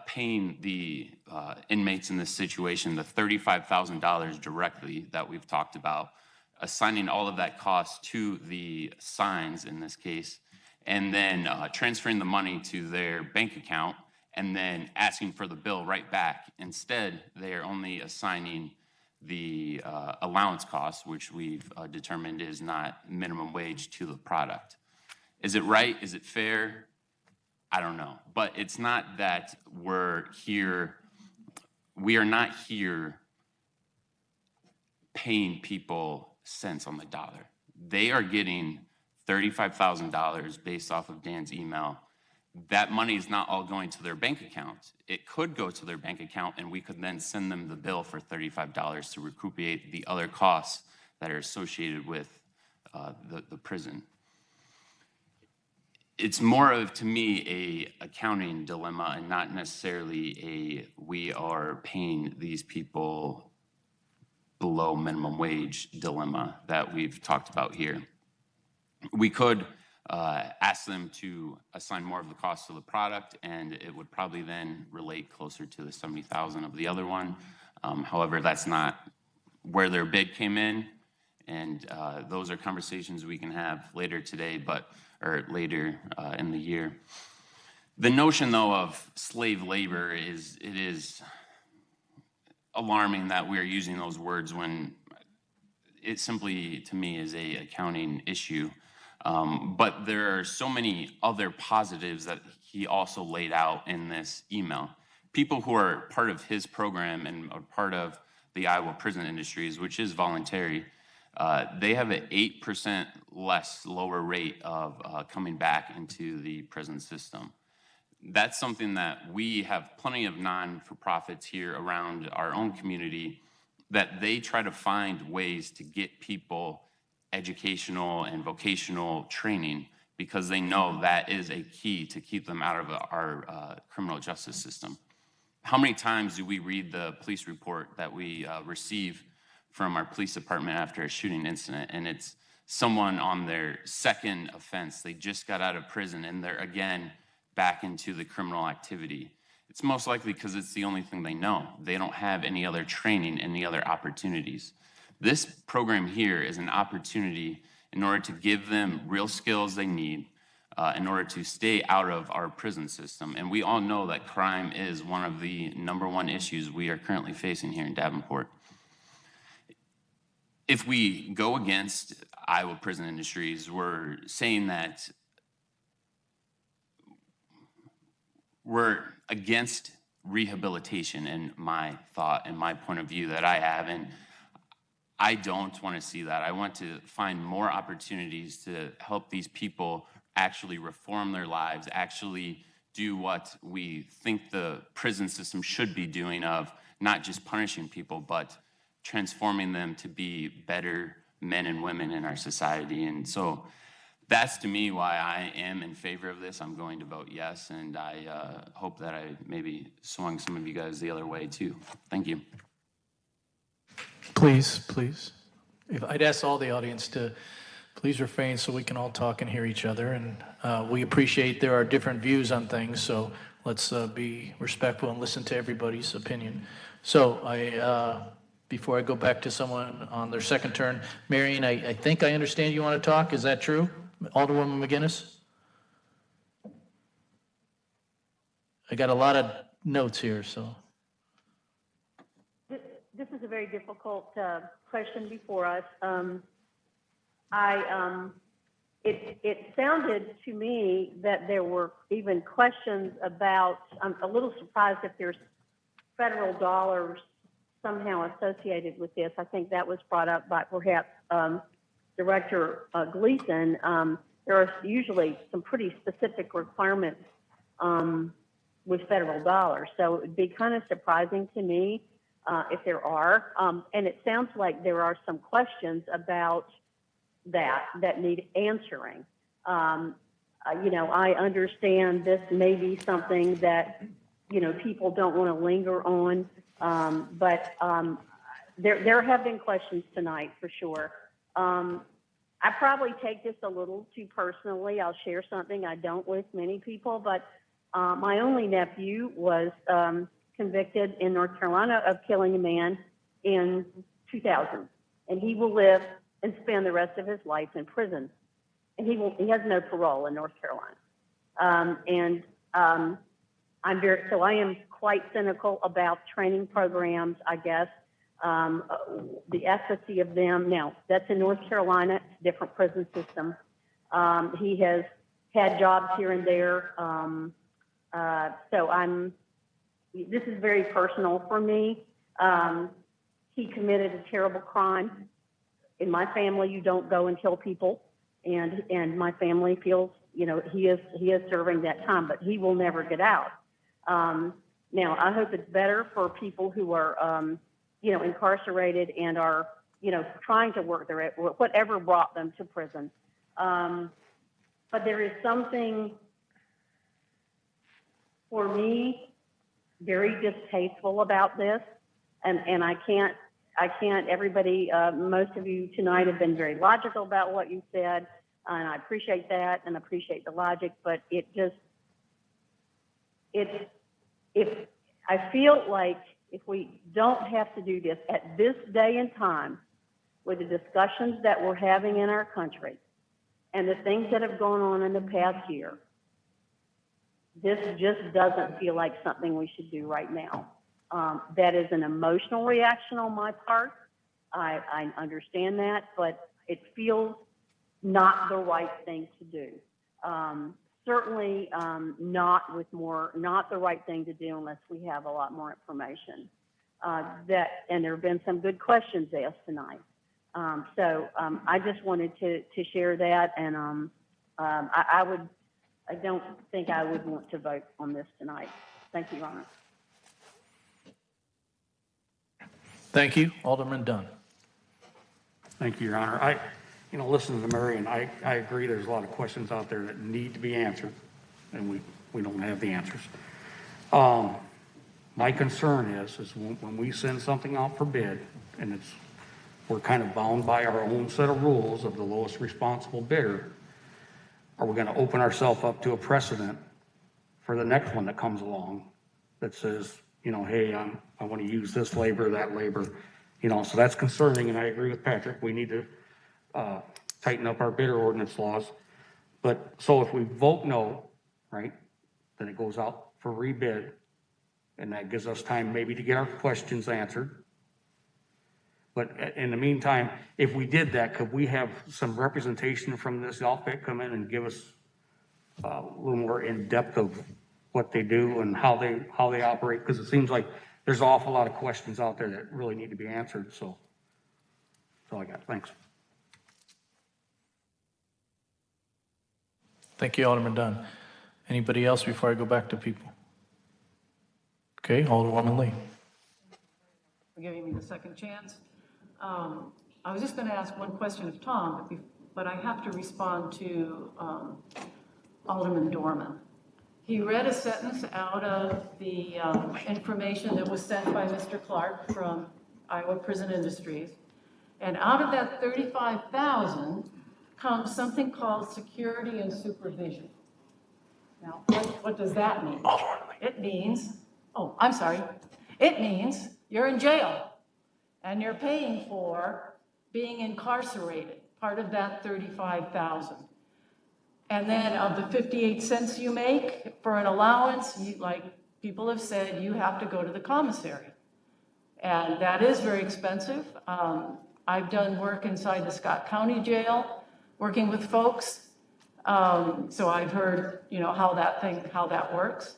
paying the inmates in this situation the $35,000 directly that we've talked about, assigning all of that cost to the signs in this case, and then transferring the money to their bank account, and then asking for the bill right back. Instead, they are only assigning the allowance cost, which we've determined is not minimum wage, to the product. Is it right? Is it fair? I don't know. But it's not that we are not here paying people cents on the dollar. They are getting $35,000 based off of Dan's email. That money is not all going to their bank account. It could go to their bank account, and we could then send them the bill for $35 to recuperate the other costs that are associated with the prison. It's more of, to me, a accounting dilemma and not necessarily we are paying these people below minimum wage dilemma that we've talked about here. We could ask them to assign more of the cost of the product, and it would probably then relate closer to the $70,000 of the other one. However, that's not where their bid came in, and those are conversations we can have later today, or later in the year. The notion, though, of slave labor is alarming that we are using those words when it simply, to me, is a accounting issue. But there are so many other positives that he also laid out in this email. People who are part of his program and are part of the Iowa Prison Industries, which is voluntary, they have an 8% lower rate of coming back into the prison system. That's something that we have plenty of non-for-profits here around our own community that they try to find ways to get people educational and vocational training because they know that is a key to keep them out of our criminal justice system. How many times do we read the police report that we receive from our police department after a shooting incident, and it's someone on their second offense, they just got out of prison and they're again back into the criminal activity? It's most likely because it's the only thing they know. They don't have any other training, any other opportunities. This program here is an opportunity in order to give them real skills they need in order to stay out of our prison system. And we all know that crime is one of the #1 issues we are currently facing here in Davenport. If we go against Iowa Prison Industries, we're saying that we're against rehabilitation, in my thought and my point of view that I have. And I don't want to see that. I want to find more opportunities to help these people actually reform their lives, actually do what we think the prison system should be doing, of not just punishing people, but transforming them to be better men and women in our society. And so that's, to me, why I am in favor of this. I'm going to vote yes, and I hope that I maybe swung some of you guys the other way too. Thank you.
Please. If I'd ask all the audience to please refrain so we can all talk and hear each other. And we appreciate there are different views on things, so let's be respectful and listen to everybody's opinion. So before I go back to someone on their second turn, Marion, I think I understand you want to talk. Is that true? Alderwoman McGinnis? I got a lot of notes here, so.
This is a very difficult question before us. It sounded to me that there were even questions about, I'm a little surprised if there's federal dollars somehow associated with this. I think that was brought up by perhaps Director Gleason. There are usually some pretty specific requirements with federal dollars. So it would be kind of surprising to me if there are. And it sounds like there are some questions about that need answering. I understand this may be something that, people don't want to linger on, but there have been questions tonight for sure. I probably take this a little too personally. I'll share something I don't with many people, but my only nephew was convicted in North Carolina of killing a man in 2000, and he will live and spend the rest of his life in prison. And he has no parole in North Carolina. I am quite cynical about training programs, I guess, the efficacy of them. Now, that's in North Carolina, it's a different prison system. He has had jobs here and there. This is very personal for me. He committed a terrible crime. In my family, you don't go and kill people. And my family feels, he is serving that time, but he will never get out. Now, I hope it's better for people who are, incarcerated and are, trying to work their, whatever brought them to prison. But there is something, for me, very distasteful about this. And I can't, everybody, most of you tonight have been very logical about what you said, and I appreciate that and appreciate the logic, but I feel like if we don't have to do this at this day and time, with the discussions that we're having in our country and the things that have gone on in the past year, this just doesn't feel like something we should do right now. That is an emotional reaction on my part. I understand that, but it feels not the right thing to do. Certainly not the right thing to do unless we have a lot more information. And there have been some good questions asked tonight. I just wanted to share that, and I don't think I would want to vote on this tonight. Thank you, Your Honor.
Thank you. Alderman Dunn.
Thank you, Your Honor. I listen to Mary, and I agree there's a lot of questions out there that need to be answered, and we don't have the answers. My concern is when we send something out for bid, and we're kind of bound by our own set of rules of the lowest responsible bidder, are we going to open ourselves up to a precedent for the next one that comes along that says, hey, I want to use this labor, that labor, so that's concerning, and I agree with Patrick. We need to tighten up our bidder ordinance laws. But so if we vote no, right, then it goes out for rebid, and that gives us time maybe to get our questions answered. But in the meantime, if we did that, could we have some representation from this outfit come in and give us a little more in depth of what they do and how they operate? Because it seems like there's an awful lot of questions out there that really need to be answered. So that's all I got. Thanks.
Thank you, Alderman Dunn. Anybody else before I go back to people? Okay, Alderwoman Lee.
For giving me the second chance. I was just going to ask one question of Tom, but I have to respond to Alderman Dorman. He read a sentence out of the information that was sent by Mr. Clark from Iowa Prison Industries. And out of that 35,000 comes something called security and supervision. Now, what does that mean? It means, it means you're in jail and you're paying for being incarcerated, part of that 35,000. And then of the 58 cents you make for an allowance, like people have said, you have to go to the commissary. And that is very expensive. I've done work inside the Scott County Jail, working with folks. So I've heard, how that works.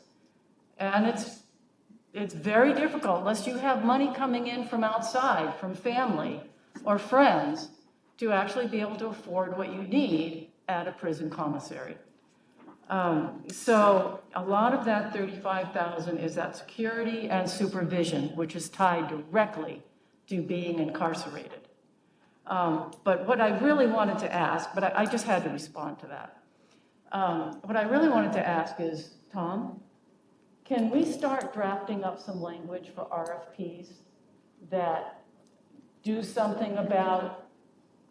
And it's very difficult unless you have money coming in from outside, from family or friends, to actually be able to afford what you need at a prison commissary. So a lot of that 35,000 is that security and supervision, which is tied directly to being incarcerated. But what I really wanted to ask, but I just had to respond to that. What I really wanted to ask is, Tom, can we start drafting up some language for RFPs that do something about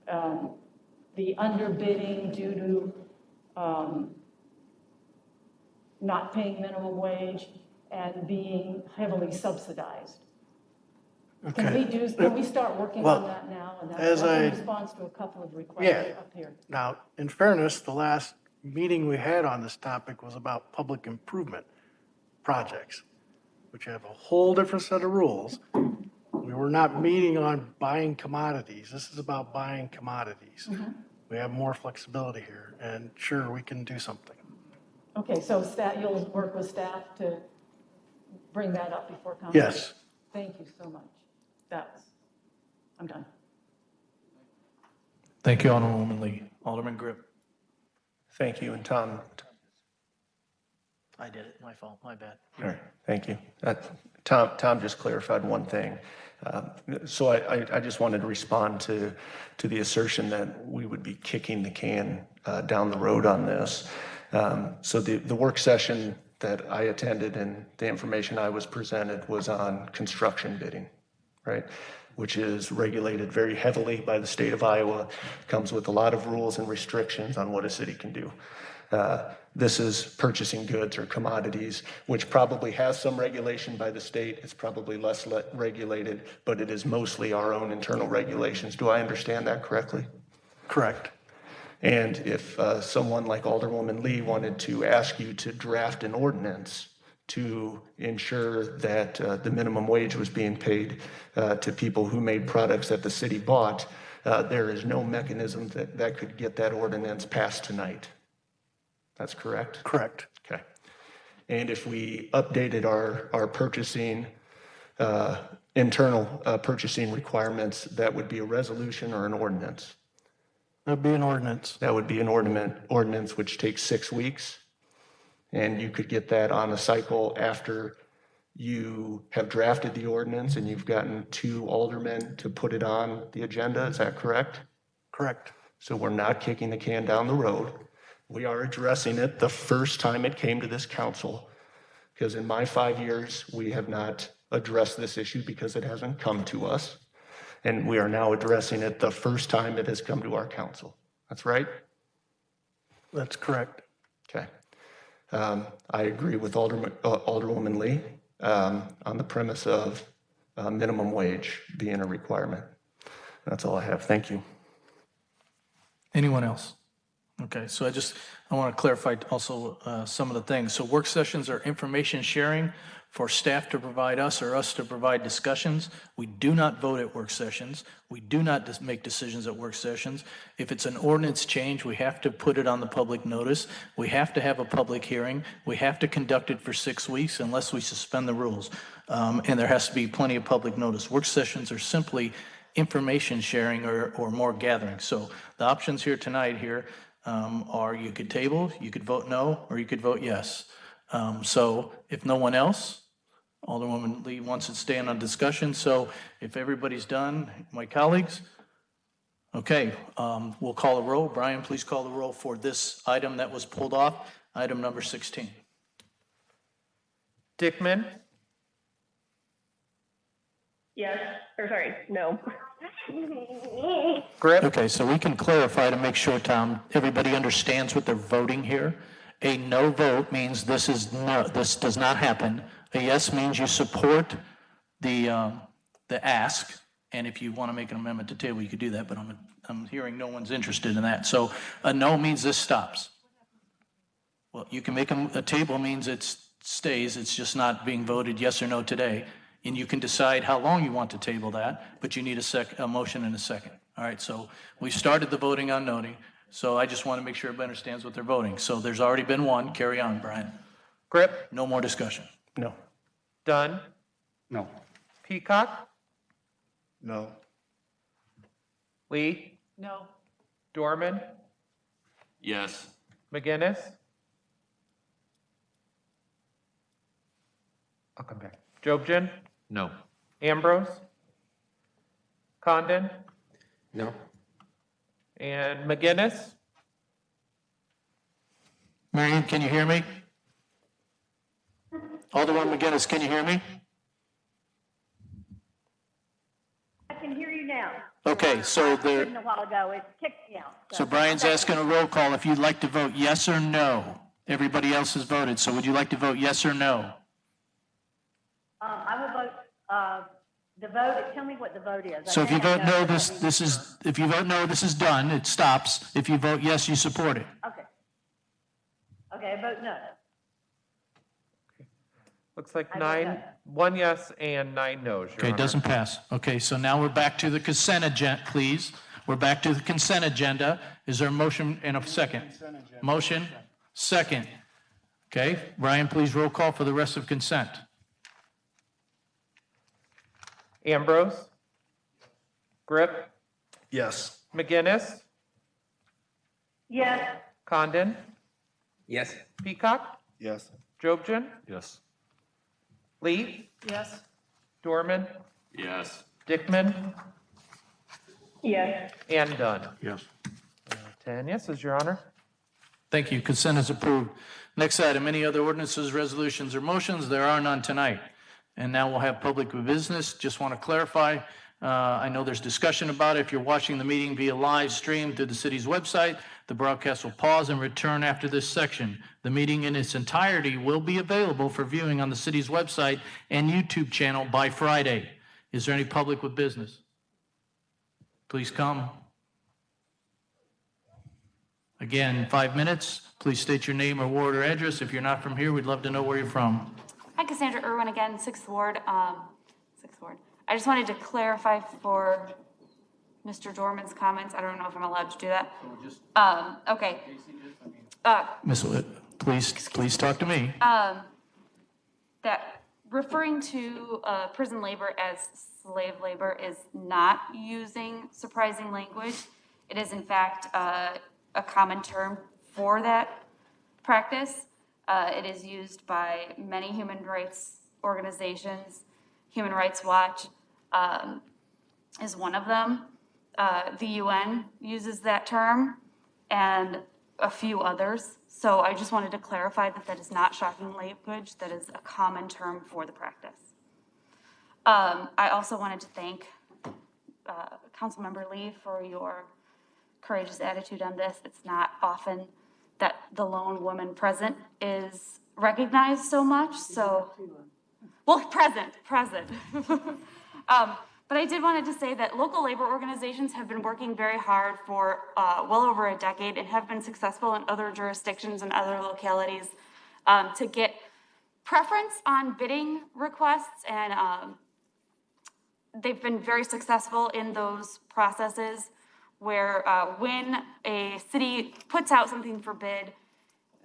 the underbidding due to not paying minimum wage and being heavily subsidized? Can we start working on that now? And that's in response to a couple of requests up here.
Now, in fairness, the last meeting we had on this topic was about public improvement projects, which have a whole different set of rules. We were not meeting on buying commodities. This is about buying commodities. We have more flexibility here, and sure, we can do something.
Okay, so you'll work with staff to bring that up before council?
Yes.
Thank you so much. I'm done.
Thank you, Alderwoman Lee. Alderman Grip.
Thank you, and Tom.
I did it, my fault, my bad.
All right, thank you. Tom just clarified one thing. So I just wanted to respond to the assertion that we would be kicking the can down the road on this. So the work session that I attended and the information I was presented was on construction bidding, right? Which is regulated very heavily by the state of Iowa, comes with a lot of rules and restrictions on what a city can do. This is purchasing goods or commodities, which probably has some regulation by the state. It's probably less regulated, but it is mostly our own internal regulations. Do I understand that correctly?
Correct.
And if someone like Alderwoman Lee wanted to ask you to draft an ordinance to ensure that the minimum wage was being paid to people who made products that the city bought, there is no mechanism that could get that ordinance passed tonight. That's correct?
Correct.
Okay. And if we updated our purchasing, internal purchasing requirements, that would be a resolution or an ordinance?
That'd be an ordinance.
That would be an ordinance which takes 6 weeks. And you could get that on a cycle after you have drafted the ordinance and you've gotten 2 aldermen to put it on the agenda. Is that correct?
Correct.
So we're not kicking the can down the road. We are addressing it the first time it came to this council, because in my 5 years, we have not addressed this issue because it hasn't come to us. And we are now addressing it the first time it has come to our council. That's right?
That's correct.
Okay. I agree with Alderwoman Lee on the premise of minimum wage being a requirement. That's all I have. Thank you.
Anyone else? Okay, so I want to clarify also some of the things. So work sessions are information sharing for staff to provide us or us to provide discussions. We do not vote at work sessions. We do not make decisions at work sessions. If it's an ordinance change, we have to put it on the public notice. We have to have a public hearing. We have to conduct it for 6 weeks unless we suspend the rules. And there has to be plenty of public notice. Work sessions are simply information sharing or more gathering. So the options here tonight are you could table, you could vote no, or you could vote yes. So if no one else, Alderwoman Lee wants to stay on discussion. So if everybody's done, my colleagues, okay, we'll call a roll. Brian, please call the roll for this item that was pulled off, item number 16.
Dickman?
Yes, or sorry, no.
Grip?
Okay, so we can clarify to make sure, Tom, everybody understands what they're voting here. A no vote means this does not happen. A yes means you support the ask, and if you want to make an amendment to table, you could do that, but I'm hearing no one's interested in that. So a no means this stops. Well, you can make a table means it stays, it's just not being voted yes or no today. And you can decide how long you want to table that, but you need a motion and a second. All right, so we started the voting on noting, so I just want to make sure everybody understands what they're voting. So there's already been one. Carry on, Brian.
Grip?
No more discussion.
No.
Dunn?
No.
Peacock?
No.
Lee?
No.
Dorman?
Yes.
McGinnis? I'll come back. Jobson?
No.
Ambrose? Condon?
No?
And McGinnis?
Marion, can you hear me? Alderman McGinnis, can you hear me?
I can hear you now.
Okay, so
I
there,
couldn't a while ago. It kicked me out.
so Brian's asking a roll call if you'd like to vote yes or no. Everybody else has voted, so would you like to vote yes or no?
I will vote, the vote, tell me what the vote is.
So if you vote no,
this
if you vote no, this is done, it stops. If you vote yes, you support it.
Okay. Okay, I vote no.
Looks like
I vote no.
1 yes and 9 no's, Your
Okay, it
Honor.
doesn't pass. Okay, so now we're back to the consent agenda, please. We're back to the consent agenda. Is there a motion and a second? Motion, second. Okay, Brian, please roll call for the rest of consent.
Ambrose? Grip?
Yes.
McGinnis?
Yes.
Condon?
Yes.
Peacock?
Yes.
Jobson?
Yes.
Lee?
Yes.
Dorman?
Yes.
Dickman?
Yes.
And Dunn.
Yes.
10 yeses, Your Honor.
Thank you. Consent is approved. Next item, any other ordinances, resolutions, or motions? There are none tonight. And now we'll have public business. Just want to clarify, I know there's discussion about it. If you're watching the meeting via live stream through the city's website, the broadcast will pause and return after this section. The meeting in its entirety will be available for viewing on the city's website and YouTube channel by Friday. Is there any public with business? Please come. Again, 5 minutes. Please state your name or ward or address. If you're not from here, we'd love to know where you're from.
Hi, Cassandra Irwin again, 6th Ward. 6th Ward. I just wanted to clarify for Mr. Dorman's comments. I don't know if I'm allowed to do that. Okay.
Ms. Witt, please talk to me.
That referring to prison labor as slave labor is not using surprising language. It is in fact a common term for that practice. It is used by many human rights organizations. Human Rights Watch is one of them. The UN uses that term and a few others. So I just wanted to clarify that that is not shocking language. That is a common term for the practice. I also wanted to thank Councilmember Lee for your courageous attitude on this. It's not often that the lone woman present is recognized so much, so, well, present. But I did wanted to say that local labor organizations have been working very hard for well over a decade and have been successful in other jurisdictions and other localities to get preference on bidding requests, and they've been very successful in those processes where when a city puts out something for bid,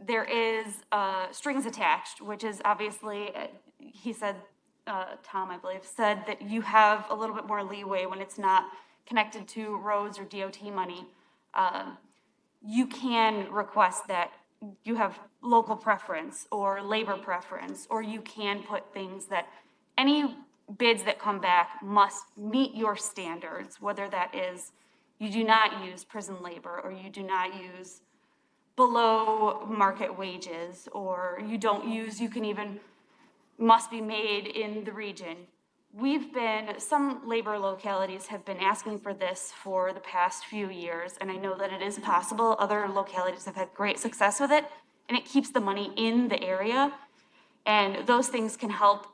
there is strings attached, which is obviously, he said, Tom, I believe, said that you have a little bit more leeway when it's not connected to roads or DOT money. You can request that you have local preference or labor preference, or you can put things that any bids that come back must meet your standards, whether that is you do not use prison labor, or you do not use below market wages, or you don't use, you can even, must be made in the region. Some labor localities have been asking for this for the past few years, and I know that it is possible. Other localities have had great success with it, and it keeps the money in the area. And those things can help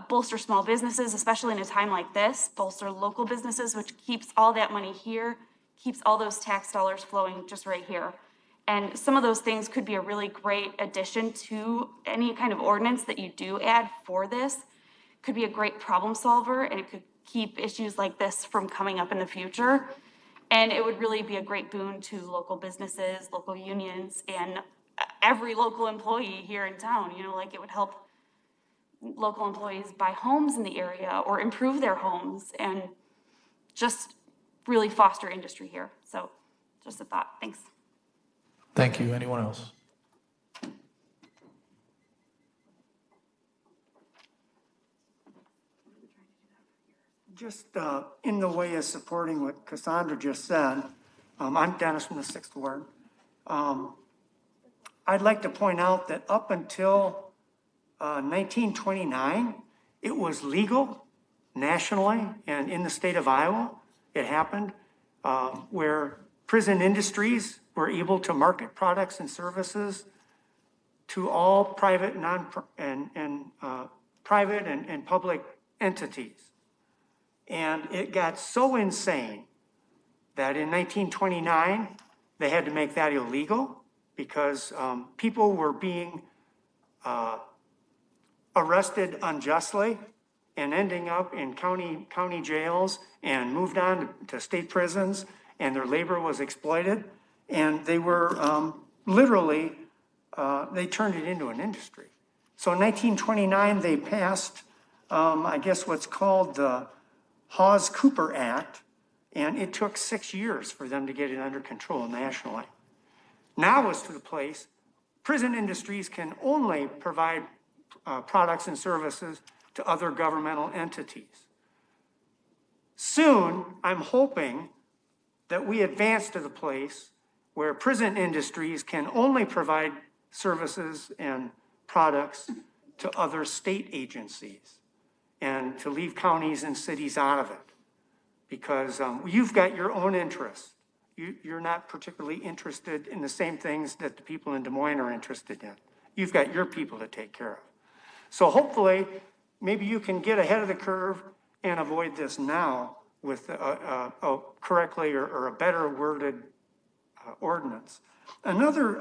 bolster small businesses, especially in a time like this, bolster local businesses, which keeps all that money here, keeps all those tax dollars flowing just right here. And some of those things could be a really great addition to any kind of ordinance that you do add for this. Could be a great problem solver, and it could keep issues like this from coming up in the future. And it would really be a great boon to local businesses, local unions, and every local employee here in town. You know, like it would help local employees buy homes in the area or improve their homes and just really foster industry here. So just a thought. Thanks.
Thank you. Anyone else?
Just in the way of supporting what Cassandra just said, I'm Dennis from the 6th Ward. I'd like to point out that up until 1929, it was legal nationally and in the state of Iowa. It happened where prison industries were able to market products and services to all private and public entities. And it got so insane that in 1929, they had to make that illegal because people were being arrested unjustly and ending up in county jails and moved on to state prisons, and their labor was exploited. And they were literally, they turned it into an industry. So in 1929, they passed, I guess what's called the Hawes-Cooper Act, and it took 6 years for them to get it under control nationally. Now it's to the place, prison industries can only provide products and services to other governmental entities. Soon, I'm hoping that we advance to the place where prison industries can only provide services and products to other state agencies and to leave counties and cities out of it. Because you've got your own interests. You're not particularly interested in the same things that the people in Des Moines are interested in. You've got your people to take care of. So hopefully, maybe you can get ahead of the curve and avoid this now with a correctly or a better worded ordinance. Another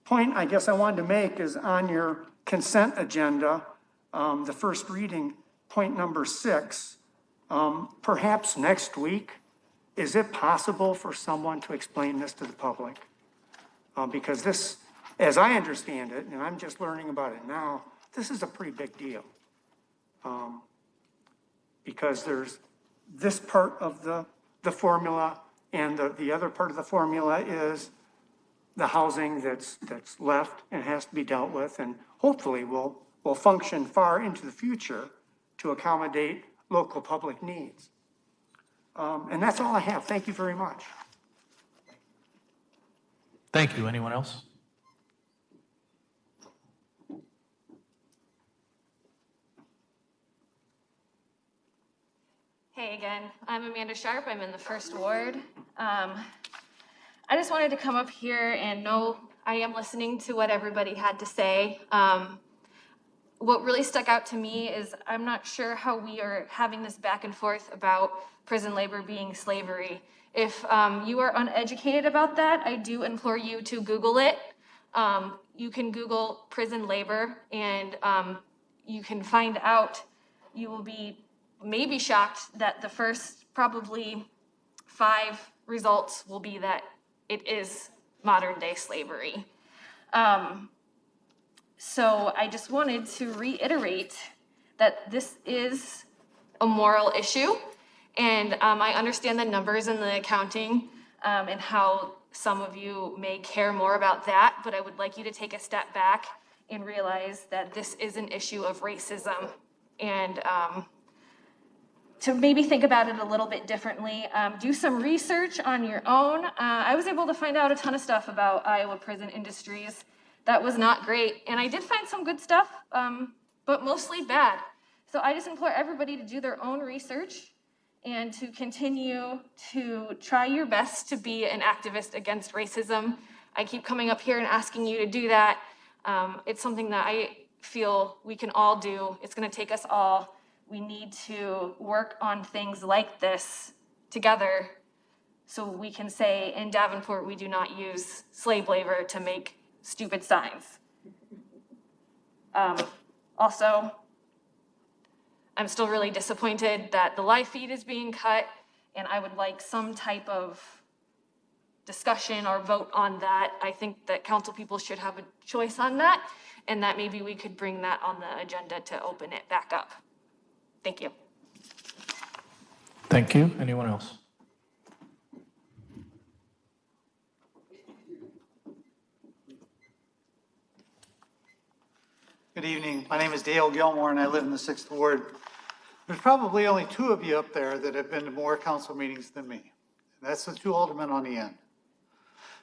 point I guess I wanted to make is on your consent agenda, the first reading, point number 6. Perhaps next week, is it possible for someone to explain this to the public? Because this, as I understand it, and I'm just learning about it now, this is a pretty big deal. Because there's this part of the formula, and the other part of the formula is the housing that's left and has to be dealt with, and hopefully will function far into the future to accommodate local public needs. And that's all I have. Thank you very much.
Thank you. Anyone else?
Hey again, I'm Amanda Sharp. I'm in the 1st Ward. I just wanted to come up here and know I am listening to what everybody had to say. What really stuck out to me is I'm not sure how we are having this back and forth about prison labor being slavery. If you are uneducated about that, I do implore you to Google it. You can Google prison labor and you can find out. You will be maybe shocked that the first probably 5 results will be that it is modern day slavery. So I just wanted to reiterate that this is a moral issue, and I understand the numbers and the accounting and how some of you may care more about that, but I would like you to take a step back and realize that this is an issue of racism, and to maybe think about it a little bit differently. Do some research on your own. I was able to find out a ton of stuff about Iowa prison industries. That was not great. And I did find some good stuff, but mostly bad. So I just implore everybody to do their own research and to continue to try your best to be an activist against racism. I keep coming up here and asking you to do that. It's something that I feel we can all do. It's gonna take us all. We need to work on things like this together so we can say in Davenport, we do not use slave labor to make stupid signs. Also, I'm still really disappointed that the live feed is being cut, and I would like some type of discussion or vote on that. I think that council people should have a choice on that, and that maybe we could bring that on the agenda to open it back up. Thank you.
Thank you. Anyone else?
Good evening. My name is Dale Gilmore, and I live in the 6th Ward.
There's probably only two of you up there that have been to more council meetings than me. And that's the two aldermen on the end.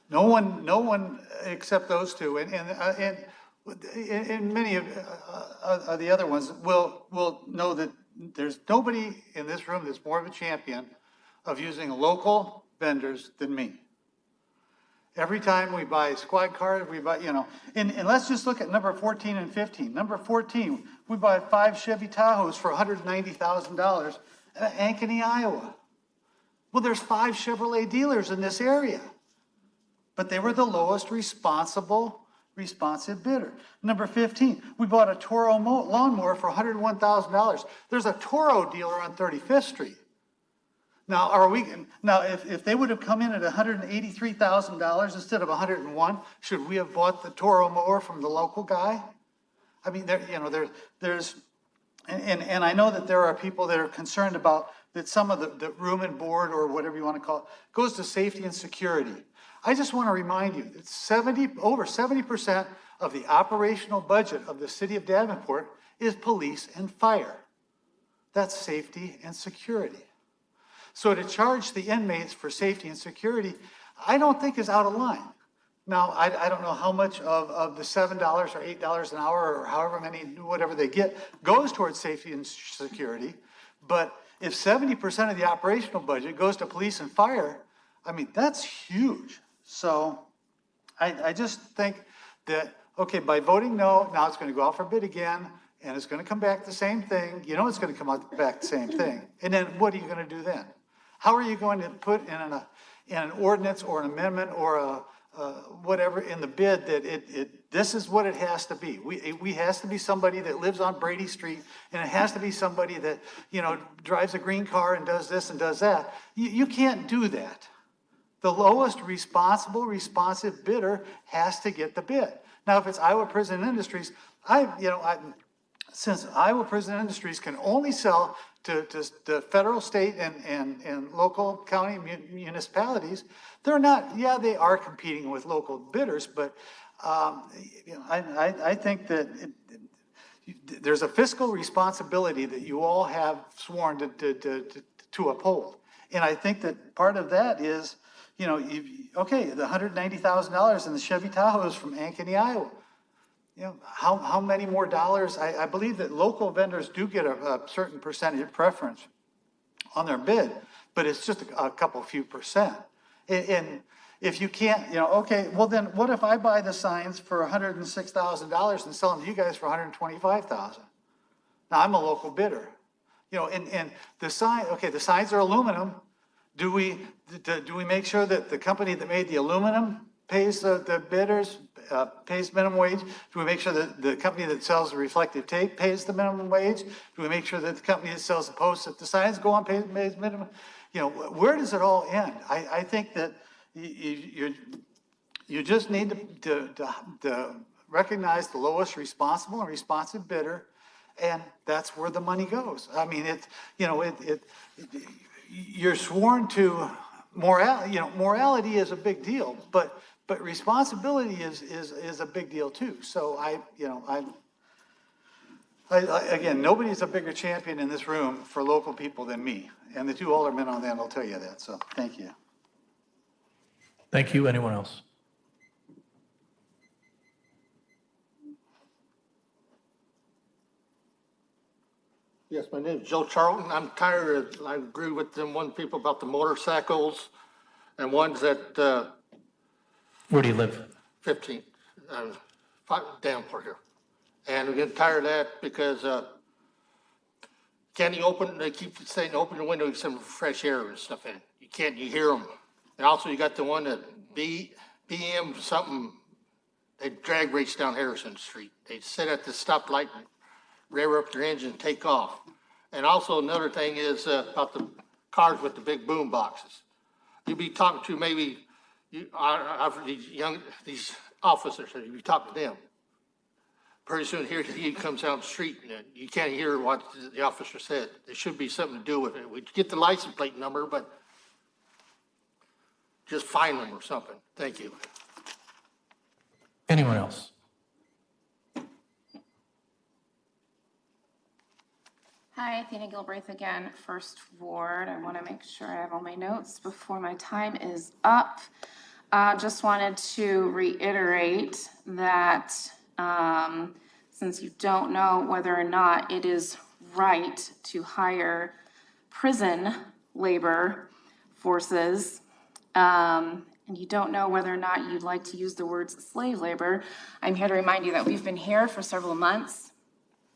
No one except those two, and many of the other ones will know that there's nobody in this room that's more of a champion of using local vendors than me. Every time we buy squad cars, we buy, and let's just look at number 14 and 15. Number 14, we bought 5 Chevy Tahoes for $190,000 at Ankeny, Iowa. Well, there's 5 Chevrolet dealers in this area, but they were the lowest responsive bidder. Number 15, we bought a Toro lawnmower for $101,000. There's a Toro dealer on 35th Street. Now, if they would have come in at $183,000 instead of $101,000, should we have bought the Toro mower from the local guy? I mean, there's, and I know that there are people that are concerned about that some of the room and board or whatever you want to call it goes to safety and security. I just want to remind you that over 70% of the operational budget of the city of Davenport is police and fire. That's safety and security. So to charge the inmates for safety and security, I don't think is out of line. Now, I don't know how much of the $7 or $8 an hour or however many, whatever they get, goes towards safety and security. But if 70% of the operational budget goes to police and fire, I mean, that's huge. So I just think that, okay, by voting no, now it's going to go out for bid again, and it's going to come back the same thing. You know it's going to come out back the same thing. And then what are you going to do then? How are you going to put in an ordinance or an amendment or whatever in the bid that this is what it has to be? We has to be somebody that lives on Brady Street, and it has to be somebody that, drives a green car and does this and does that. You can't do that. The lowest responsive bidder has to get the bid. Now, if it's Iowa Prison Industries, since Iowa Prison Industries can only sell to the federal, state, and local county municipalities, they're not, they are competing with local bidders, but I think that there's a fiscal responsibility that you all have sworn to uphold. And I think that part of that is, okay, the $190,000 in the Chevy Tahoes from Ankeny, Iowa. How many more dollars? I believe that local vendors do get a certain percentage preference on their bid, but it's just a couple few percent. And if you can't, okay, well then what if I buy the signs for $106,000 and sell them to you guys for $125,000? Now I'm a local bidder, and the signs are aluminum. Do we make sure that the company that made the aluminum pays the bidders, pays minimum wage? Do we make sure that the company that sells the reflective tape pays the minimum wage? Do we make sure that the company that sells the posts that the signs go on pays minimum? Where does it all end? I think that you just need to recognize the lowest responsible and responsive bidder, and that's where the money goes. I mean, you're sworn to morality. Morality is a big deal, but responsibility is a big deal too. So again, nobody's a bigger champion in this room for local people than me, and the two aldermen on that will tell you that. So thank you.
Thank you. Anyone else?
Yes, my name is Joe Charlton. I'm tired of, I agree with them one people about the motorcycles and ones that,
Where do you live?
15, Davenport here. And we're getting tired of that because, they keep saying open the window, get some fresh air and stuff in. You hear them. And also you got the one that BM something, they drag race down Harrison Street. They sit at the stoplight and rear up their engine and take off. And also another thing is about the cars with the big boom boxes. You'll be talking to maybe these officers, you be talking to them. Pretty soon here he comes down the street and you can't hear what the officer said. There should be something to do with it. We get the license plate number, but just find them or something. Thank you.
Anyone else?
Hi, Athena Gilbraith again, First Ward. I want to make sure I have all my notes before my time is up. Just wanted to reiterate that since you don't know whether or not it is right to hire prison labor forces, and you don't know whether or not you'd like to use the words slave labor, I'm here to remind you that we've been here for several months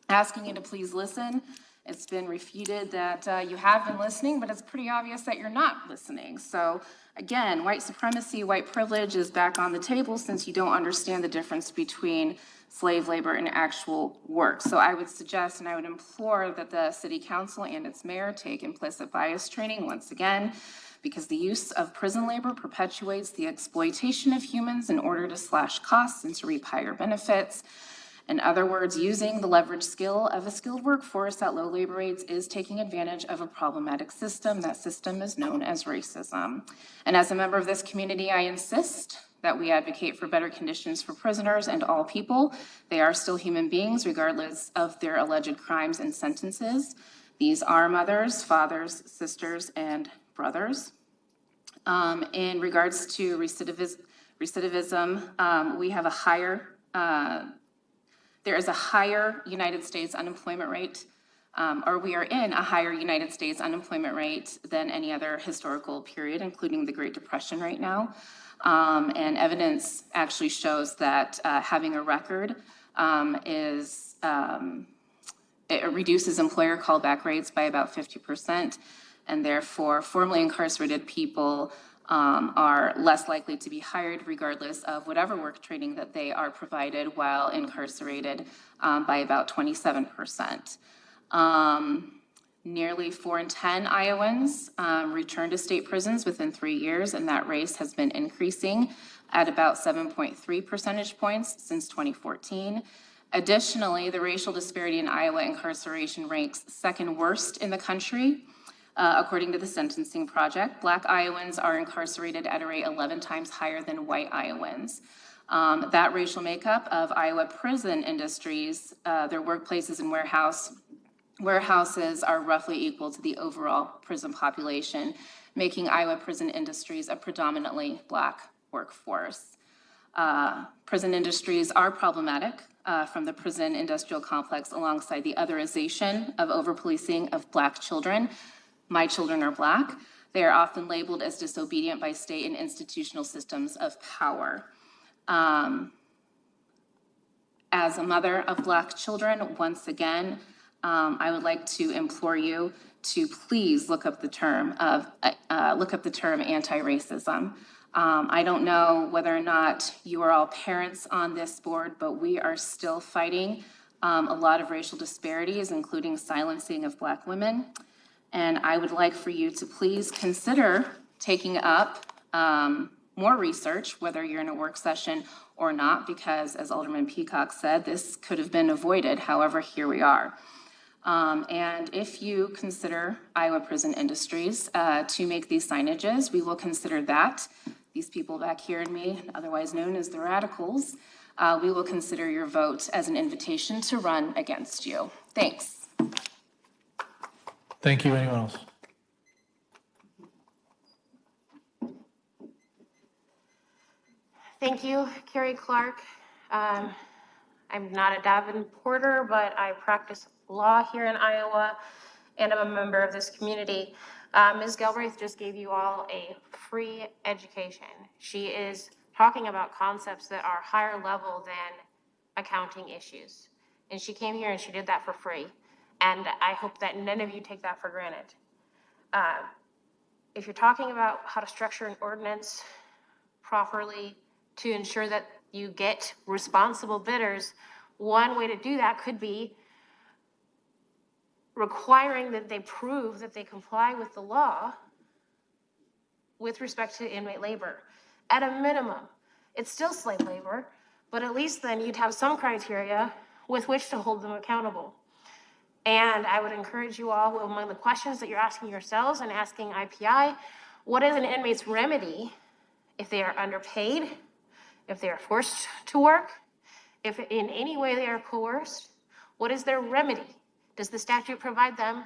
asking you to please listen. It's been refuted that you have been listening, but it's pretty obvious that you're not listening. So again, white supremacy, white privilege is back on the table since you don't understand the difference between slave labor and actual work. So I would suggest and I would implore that the city council and its mayor take implicit bias training once again, because the use of prison labor perpetuates the exploitation of humans in order to slash costs and to reap higher benefits. In other words, using the leverage skill of a skilled workforce at low labor rates is taking advantage of a problematic system. That system is known as racism. And as a member of this community, I insist that we advocate for better conditions for prisoners and all people. They are still human beings, regardless of their alleged crimes and sentences. These are mothers, fathers, sisters, and brothers. In regards to recidivism, we have a higher there is a higher United States unemployment rate, or we are in a higher United States unemployment rate than any other historical period, including the Great Depression right now. And evidence actually shows that having a record it reduces employer callback rates by about 50%, and therefore formerly incarcerated people are less likely to be hired regardless of whatever work training that they are provided while incarcerated by about 27%. Nearly 4 in 10 Iowans return to state prisons within 3 years, and that race has been increasing at about 7.3 percentage points since 2014. Additionally, the racial disparity in Iowa incarceration ranks second worst in the country. According to the Sentencing Project, Black Iowans are incarcerated at a rate 11 times higher than white Iowans. That racial makeup of Iowa prison industries, their workplaces and warehouses are roughly equal to the overall prison population, making Iowa prison industries a predominantly Black workforce. Prison industries are problematic from the prison industrial complex alongside the otherization of over-policing of Black children. My children are Black. They are often labeled as disobedient by state and institutional systems of power. As a mother of Black children, once again, I would like to implore you to please look up the term anti-racism. I don't know whether or not you are all parents on this board, but we are still fighting a lot of racial disparities, including silencing of Black women. And I would like for you to please consider taking up more research, whether you're in a work session or not, because as Alderman Peacock said, this could have been avoided. However, here we are. And if you consider Iowa Prison Industries to make these signages, we will consider that. These people back here and me, otherwise known as the radicals, we will consider your vote as an invitation to run against you. Thanks.
Thank you. Anyone else?
Thank you, Carrie Clark. I'm not a Davenporter, but I practice law here in Iowa, and I'm a member of this community. Ms. Galbraith just gave you all a free education. She is talking about concepts that are higher level than accounting issues. And she came here and she did that for free. And I hope that none of you take that for granted. If you're talking about how to structure an ordinance properly to ensure that you get responsible bidders, one way to do that could be requiring that they prove that they comply with the law with respect to inmate labor. At a minimum, it's still slave labor, but at least then you'd have some criteria with which to hold them accountable. And I would encourage you all, among the questions that you're asking yourselves and asking IPI, what is an inmate's remedy if they are underpaid, if they are forced to work, if in any way they are coerced? What is their remedy? Does the statute provide them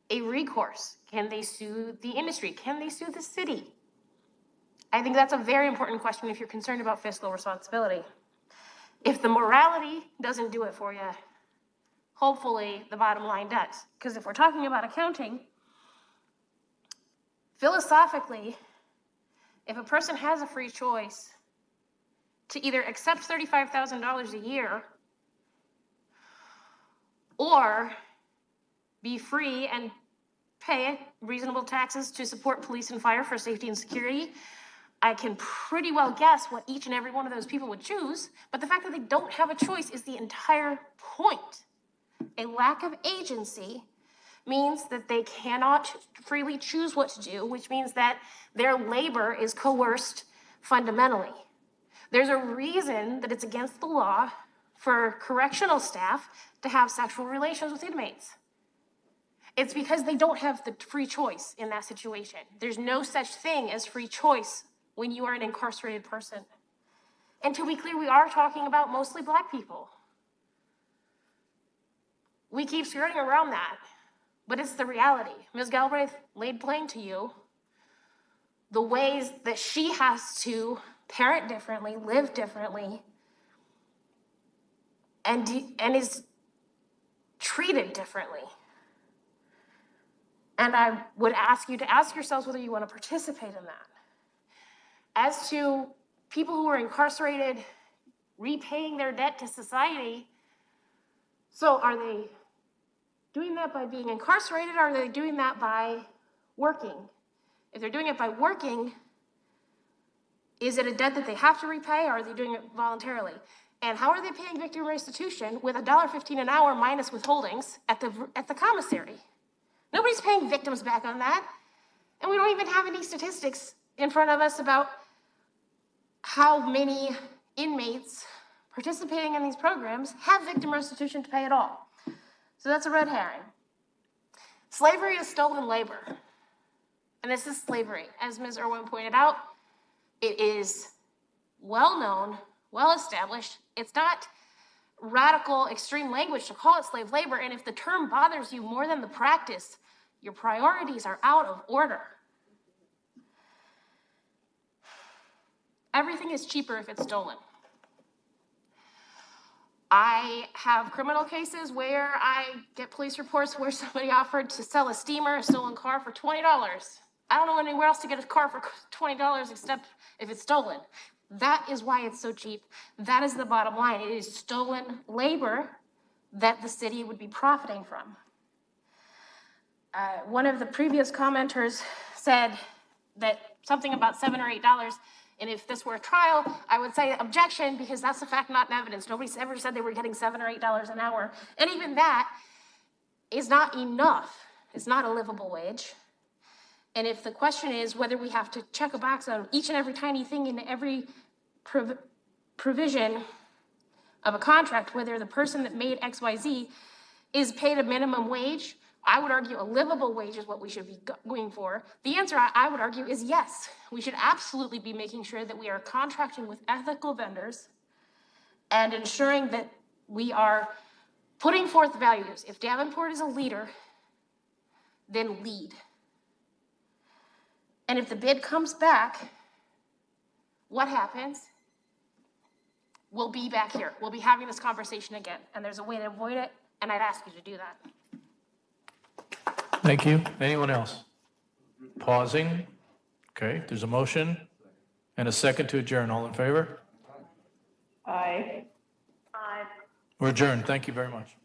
a recourse? Can they sue the industry? Can they sue the city? I think that's a very important question if you're concerned about fiscal responsibility. If the morality doesn't do it for you, hopefully the bottom line does. Because if we're talking about accounting, philosophically, if a person has a free choice to either accept $35,000 a year or be free and pay reasonable taxes to support police and fire for safety and security, I can pretty well guess what each and every one of those people would choose, but the fact that they don't have a choice is the entire point. A lack of agency means that they cannot freely choose what to do, which means that their labor is coerced fundamentally. There's a reason that it's against the law for correctional staff to have sexual relations with inmates. It's because they don't have the free choice in that situation. There's no such thing as free choice when you are an incarcerated person. And to be clear, we are talking about mostly Black people. We keep skirting around that, but it's the reality. Ms. Galbraith laid plain to you the ways that she has to parent differently, live differently, and is treated differently. And I would ask you to ask yourselves whether you want to participate in that. As to people who are incarcerated repaying their debt to society, so are they doing that by being incarcerated, or are they doing that by working? If they're doing it by working, is it a debt that they have to repay, or are they doing it voluntarily? And how are they paying victim restitution with $1.15 an hour minus withholdings at the commissary? Nobody's paying victims back on that. And we don't even have any statistics in front of us about how many inmates participating in these programs have victim restitution to pay at all. So that's a red herring. Slavery is stolen labor. And this is slavery. As Ms. Irwin pointed out, it is well known, well established. It's not radical, extreme language to call it slave labor. And if the term bothers you more than the practice, your priorities are out of order. Everything is cheaper if it's stolen. I have criminal cases where I get police reports where somebody offered to sell a steamer, a stolen car, for $20. I don't know anywhere else to get a car for $20 except if it's stolen. That is why it's so cheap. That is the bottom line. It is stolen labor that the city would be profiting from. One of the previous commenters said that something about $7 or $8, and if this were a trial, I would say objection, because that's a fact, not an evidence. Nobody's ever said they were getting $7 or $8 an hour. And even that is not enough. It's not a livable wage. And if the question is whether we have to check a box on each and every tiny thing in every provision of a contract, whether the person that made XYZ is paid a minimum wage, I would argue a livable wage is what we should be going for. The answer, I would argue, is yes. We should absolutely be making sure that we are contracting with ethical vendors and ensuring that we are putting forth values. If Davenport is a leader, then lead. And if the bid comes back, what happens? We'll be back here. We'll be having this conversation again. And there's a way to avoid it, and I'd ask you to do that.
Thank you. Anyone else? Pausing. Okay, there's a motion and a second to adjourn. All in favor?
Aye.
We're adjourned. Thank you very much.